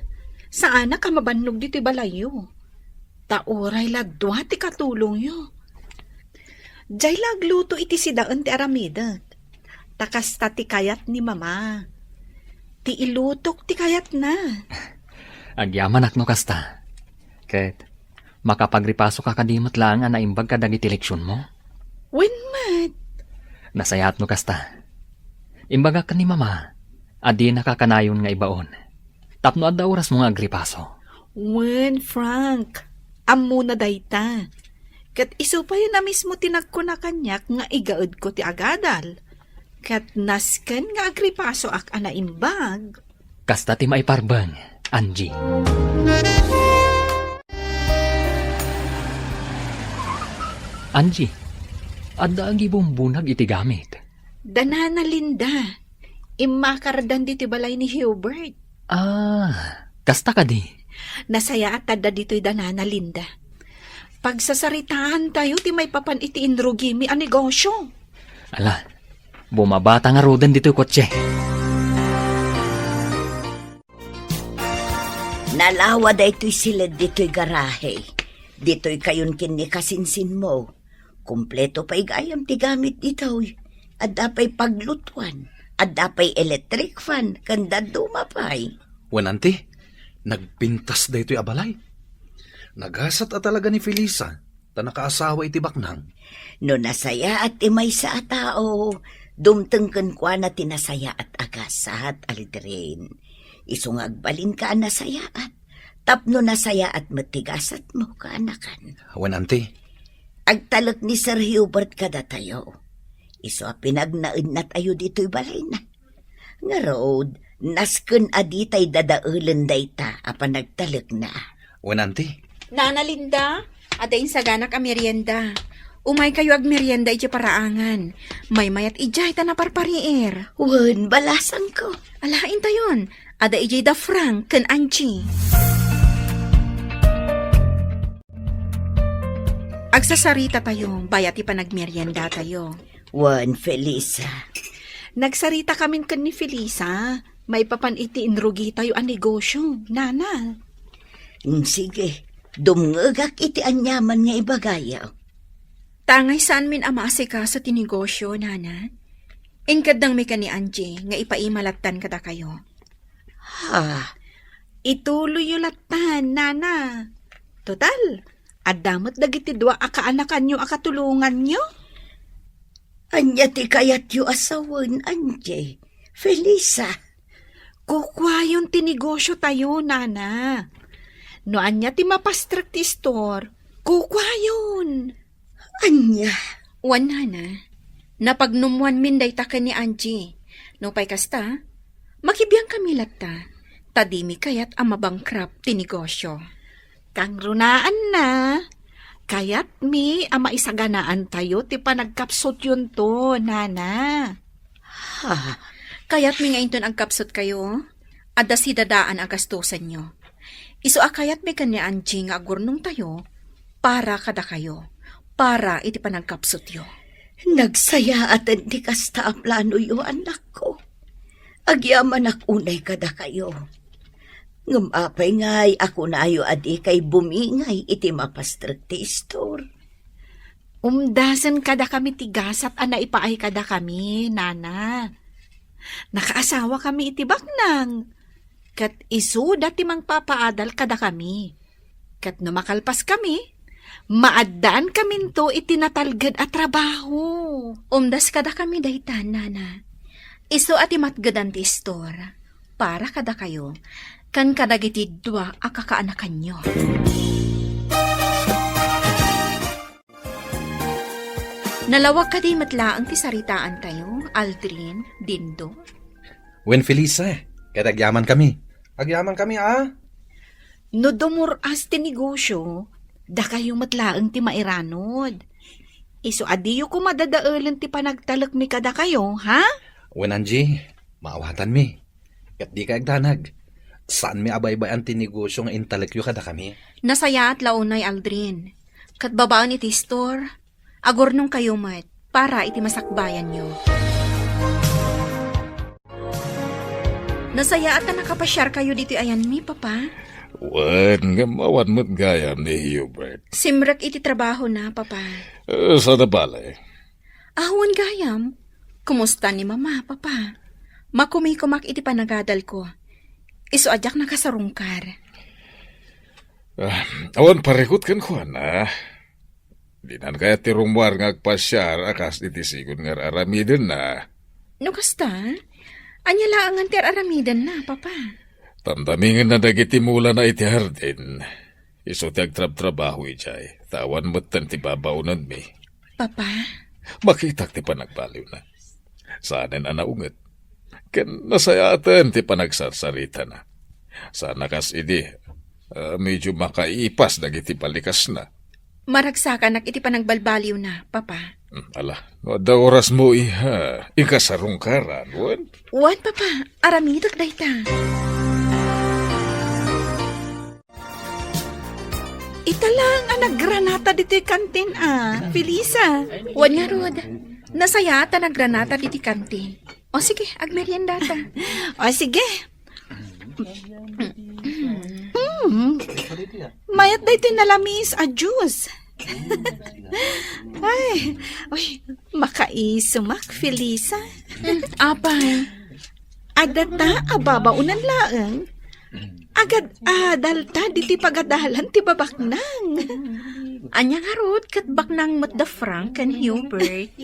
Saan ka mabannog dito'y balayo? Tauray lagdwa ti katulong yo. Diyay lagluto iti sidaan ti aramidat. Takas ta ti kayat ni mama. Ti ilutok ti kayat na. Agyaman akno kasta. Ket, makapagripaso ka kadimot lang ang naimbag ka dagiti leksyon mo? Winmat. Nasayat no kasta. Imbaga ka ni mama, adi nakakanayon nga ibaon. Tapno adda oras mo nga agripaso. Wen, Frank. Ammo na dayta. Kat iso pa yun na mismo tinagko na kanyak nga igaod ko ti agadal. Kat nasken nga agripaso ak anaimbag. Kasta ti maiparbang, Angie. Angie, adda ang gibumbunag iti gamit. Danana Linda. Imakaradan dito balay ni Hubert. Kasta ka di. Nasaya at tada dito'y danana Linda. Pagsasaritaan tayo ti may papan iti indrugimi ang negosyo. Ala, bumabata nga rodan dito'y kotse. Nalawa da ito'y silid dito'y garahe. Dito'y kayon kini kasinsin mo. Kumpleto pa'y gayam ti gamit dito'y. Adda pa'y paglutuan. Adda pa'y electric fan. Kanda dumapay. Wananti, nagpintas da ito'y abalay. Nagasat at talaga ni Felisa, ta nakaasawa iti baknang. No nasaya at imay sa tao, dumtengken kwa na tinasaya at agasat alidrin. Isungagbalin ka nasaya at tapno nasaya at matigasat mo kaanakan. Wananti, Agtalak ni Sir Hubert kada tayo. Iso pinagnaid na tayo dito'y balay na. Nga road, nasken aditay dadaulen dayta apan nagtalak na. wananti. Nana Linda, adain saganak a merienda. Umay kayo ag merienda iti paraangan. May mayat ijay ta na parparier. Wen, balasan ko. Alain tayon, ada ijay da Frank ken Angie. Agsasarita tayo, bayat ipanagmerienda tayo. Wen, Felisa. Nagsarita kami kan ni Felisa. May papan iti inrugi tayo ang negosyo, Nana. Sige, dumngagak iti anyaman nga ibagaya. Tangay saan min amasika sa tinegosyo, Nana? Inkadang may ka ni Angie, nga ipaimalatan kada kayo. Ha, Ituloy yung latan, Nana. Total, adamot dagiti dua akaanakan nyo akatulungan nyo. anya ti kayat yu asawan, Anje. Felisa. Kukwa yung tinegosyo tayo, Nana. No anya ti mapastrak ti store, kukwayon. Anya, Wan na. Napagnumuan min day ta ni Angie. No pay kasta, makibiyang kami latta. Tadimi kayat ang mabangkrap ti negosyo. Kang runaan na. Kayat mi ama isaganaan tayo ti panagkapsot yun to, nana. ha, Kayat mi ngayon ang kapsot kayo, ada si dadaan ang gastusan nyo. Iso akayat mi kanya Angie nga agurnong tayo, para kada kayo, para iti panagkapsot yo. nagsaya at hindi kasta ang plano yo, anak ko. Agyaman unay kada kayo. Ngumapay ngay, ako na ayo adi kay bumingay iti mapastrak ti store. Umdasan kada kami tigasat ana ipaay kada kami, nana. Nakaasawa kami iti baknang. Kat isu dati mang papaadal kada kami. Kat numakalpas kami, maadaan kami to itinatalgad at trabaho. Umdas kada kami dahitan, nana. Iso ati matgadan ti store, para kada kayo, kan kadagiti dua akakaanakan nyo. Nalawag ka di matlaang ti saritaan tayo, Aldrin, Dindo. Wen Felisa, kadagyaman kami. Agyaman kami, No dumuras ti negosyo, da kayo matlaang ti mairanod. Iso adiyo ko madadaalan ti panagtalak mi kada kayo, ha? Wen Angie, maawatan mi. Kat di ka agdanag. Saan mi abay-bayan ti negosyo nga intalekyo kada kami? Nasaya at launay, Aldrin. Kat babaan iti store, agornong kayo mat, para iti masakbayan nyo. Nasaya at na nakapasyar kayo dito ayan mi, papa. Wan, nga mawan mo't gayam ni Hubert. Simrak iti trabaho na, papa. Sa nabala Ahuan gayam. Kumusta ni mama, papa? Makumikumak iti panagadal ko. Iso adyak nakasarungkar. Awan parekot kan ko na. Di nan kaya tirumwar nga agpasyar akas iti sigon nga aramiden na. No kasta? Anya laangan ti aramidan na, papa. Tamtamingin na dagiti mula na iti hardin. Iso ti agtrab-trabaho ijay. Tawan mo't tan ti babaunan mi. Papa? Makitak ti panagbaliw na. Saanen anaunget. Ken nasayatan ti panagsarsarita na. Sana kas idi, medyo makaipas dagiti palikas na. Maragsakan iti panagbalbaliw na, papa. Ala, no da oras mo iha, ikasarungkaran, wan? Wan, papa. Aramidak dayta. Italang ang naggranata dito kantin, Felisa. Wan nga, Rod. Nasaya at naggranata diti kantin. O sige, agmerienda ta. O sige. Mayat day tinalamis a juice. Ay, makaisumak, Felisa. Apay. Adata ababaunan laeng. Agad adalta diti pagadalan ti babaknang. Anya nga, Rod, kat baknang mat da Frank and Hubert.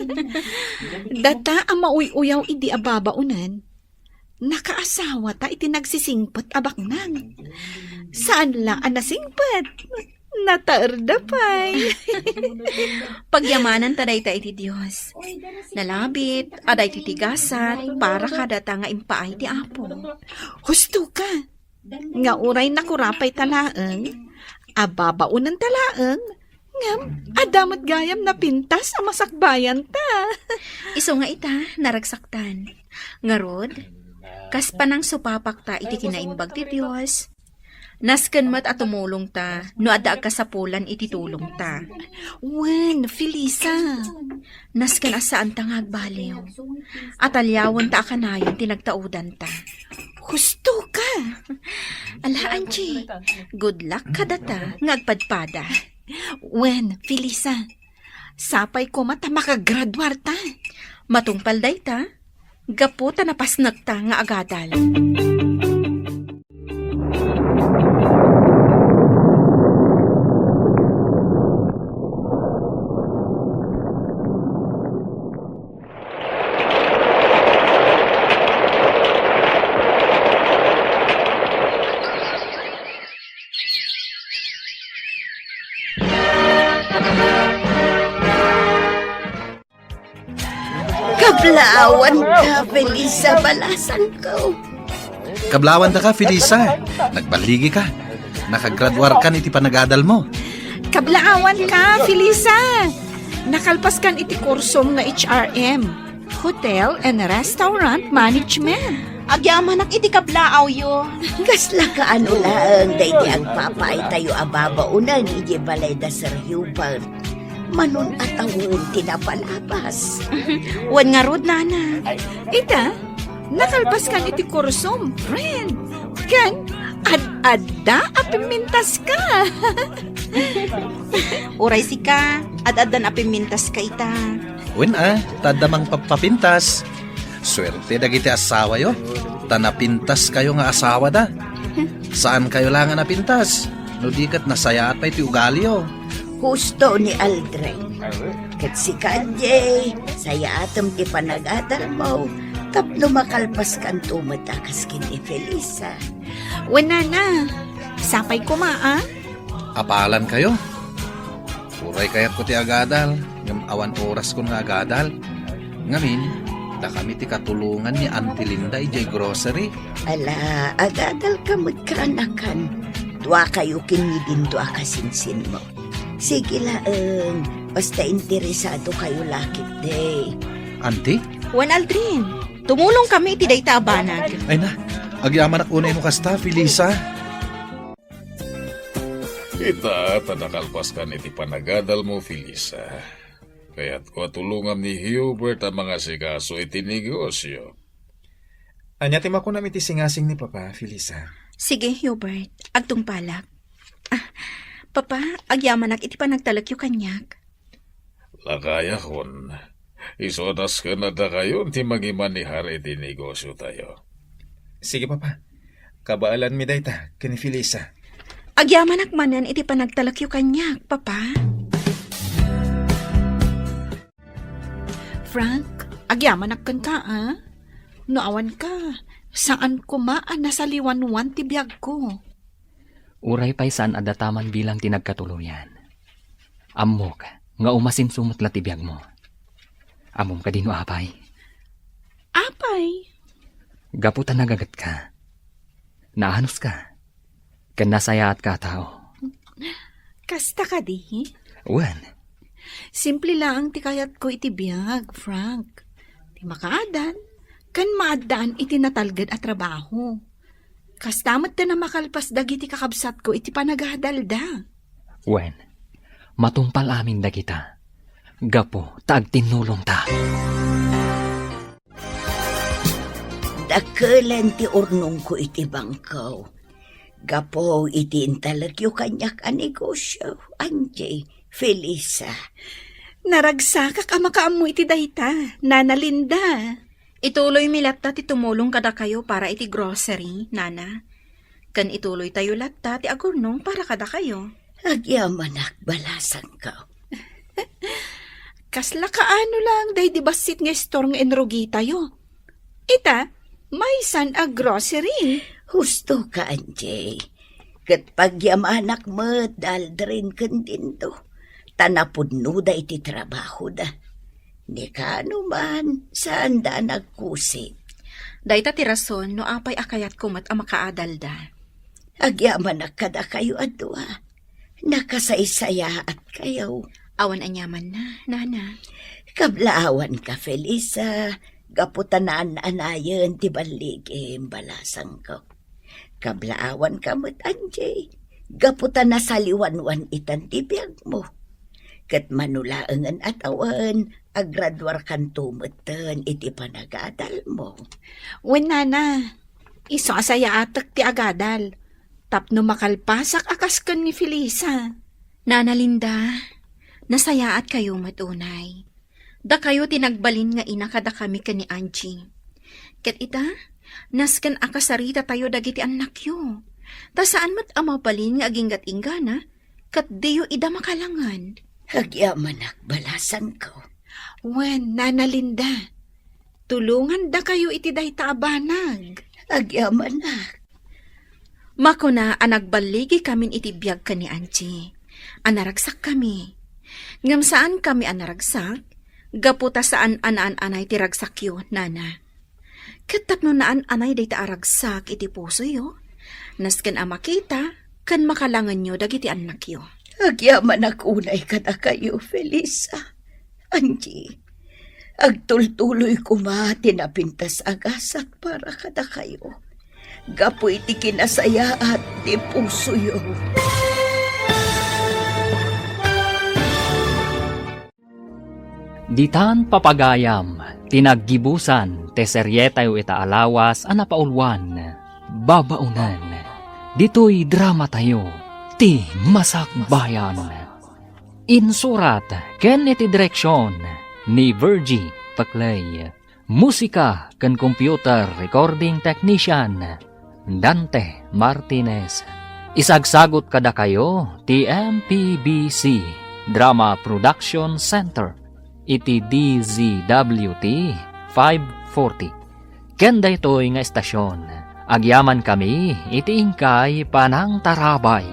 Data ang mauy-uyaw idi ababaunan. Nakaasawa ta iti nagsisingpot abaknang. Saan lang ang nasingpot? Nataerda pa'y. Pagyamanan taday ta iti Diyos. Nalabit, aday titigasat, para kadata nga impaay ti Apo. Husto ka. Nga uray nakurapay talaeng. Ababaunan talaeng. Ngam, adamot gayam na pintas ang masakbayan ta. Iso nga ita, naragsaktan. Ngarod, kas panang supapak ta iti kinaimbag ti Diyos. Nasken mat at tumulong ta, no ada kasapulan iti tulong ta. Wen, Felisa. Nasken asaan ta nga agbaliw. At alyawan ta akanayon tinagtaudan ta. Husto ka. Ala, Angie, good luck kadata nga agpadpada. Wen, Felisa. Sapay ko mata makagraduar ta. Matungpal day ta, gapu ta napasnag ta nga agadal. Kablawan ka, Felisa, balasan ko. Kablawan da ka, Felisa. Nagbaligi ka. Nakagraduar ka iti panagadal mo. Kablaawan ka, Felisa. Nakalpas kan iti kursom nga HRM, Hotel and Restaurant Management. Agyamanak iti kablaaw yo. Kasla ka ano lang, dahi agpapay tayo ababaunan, iji balay da Sir Hubert. Manon atawon tinapalabas. Wan nga rod, nana. Ita, nakalpas kan iti kursom, friend. Kan, ad-adda apimintas ka. Uray si ka, ad-adan apimintas ka ita. Wen tadamang papapintas. Swerte dagiti asawa yo. Tanapintas kayo nga asawa da. Saan kayo lang nga napintas? No di kat nasaya at pa iti ugali yo. Husto ni Aldrin. Kat si Kanye, saya atom ti panagadal mo. Tapno makalpas kan tumatakas kini Felisa. Wan, nana. Sapay ko Apalan kayo. Uray kayat ko ti agadal. Ngam awan oras ko nga agadal. Ngamin, da kami ti katulungan ni Auntie Linda ijay grocery. Ala, agadal ka magkanakan. Dua kayo kinidin dua kasinsin mo. Sige laeng, basta interesado kayo lakit day. Auntie? Wan Aldrin, tumulong kami iti dayta abanag. Ay na, agyaman ak unay mo kasta, Felisa. Kita, tanakalpas ka iti panagadal mo, Felisa. Kaya't ko tulungan ni Hubert ang mga sikaso iti negosyo. Anya tim ako namin iti singasing ni Papa, Felisa. Sige, Hubert, agtong palak. Papa, agyamanak iti panagtalak yu kanyak. Lakaya kon. Isodas ka na da kayo ti magimanihar iti negosyo tayo. Sige, Papa. Kabaalan mi dayta, kini Felisa. Agyamanak manan iti panagtalak yu kanyak, Papa. Frank, agyamanak kan ka, Noawan ka. Saan kumaan nasa liwanwan ti biyag ko? Uray pa'y saan adataman bilang tinagkatuluyan. Amok, nga umasimsumot latibiyag mo. Amom ka din o apay. Apay? Gaputan nagagat ka. Naanos ka. Kan nasaya at ka tao. Kasta ka di? Wan, Simple lang ti kayat ko iti biyag, Frank. Ti makaadan, kan maadaan iti natalgad at trabaho. Kastamot na makalpas dagiti kakabsat ko iti panagadalda. wan, matumpal amin da kita. Gapo, taag tinulong ta. Dakelan ti urnong ko iti bangkaw. Gapo iti intalagyo kanyak a negosyo. Anjay, Felisa. Naragsakak ama kaamu iti dayta, Nana Linda. Ituloy mi latta ti tumulong kada kayo para iti grocery, Nana. Kan ituloy tayo latta ti agurnong para kada kayo. Agyamanak balasan ka. Kasla kaano lang, day di basit nga store nga enrogi tayo. Ita, may san a grocery. Husto ka, Anjay. Kat pagyamanak mo, daldrin kan din to. Tanapudno da iti trabaho da. Ni kano man, saan da nagkusit. Dayta ti rason no apay akayat kumat a makaadal da. Agyamanak kada kayo adwa. Nakasaysaya at kayo. Awan anyaman na, Nana. Kablaawan ka, Felisa. Gaputanaan anayon ti baligim balasang ko. Kablaawan ka mo't, Anjay. Gaputan na saliwanwan itan ti biyag mo. Kat manulaangan at awan, agradwar kan tumutan iti panagadal mo. Wen, Nana, isasaya atak ti agadal. Tapno makalpasak akas kan ni Felisa. Nana Linda, nasayaat kayo matunay. Da kayo tinagbalin nga ina kada kami ka ni Angie. Ket ita, nasken akasarita tayo dagiti anak yo. Ta saan mat amabalin nga aginggat ingana, kat diyo ida makalangan. Agyamanak balasan ko. Wen, Nana Linda, tulungan da kayo iti dayta abanag. Agyamanak. Mako na anagbaligi kamin iti biyag ka ni Angie. Anaragsak kami. Ngam saan kami anaragsak? Gaputa saan anay ti ragsakyo, nana. Katapno naan anay day ta aragsak iti puso yo. Nasken a makita, kan makalangan nyo dagiti anak yo. Agyaman akunay kada kayo, Felisa. Angie, agtultuloy kuma tinapintas agasat para kada kayo. Gapo iti kinasaya at ti puso yo. Ditan papagayam, tinaggibusan, te seryetayo ita alawas, anapaulwan, babaunan. Dito'y drama tayo, ti Masakbayan. Insurat, ken iti direksyon, ni Virgie Paclay. Musika, ken computer recording technician, Dante Martinez. Isagsagot kada kayo, ti MPBC, Drama Production Center. Iti DZWT 540. Kenda ito'y nga estasyon. Agyaman kami, iti ingkay panang tarabay.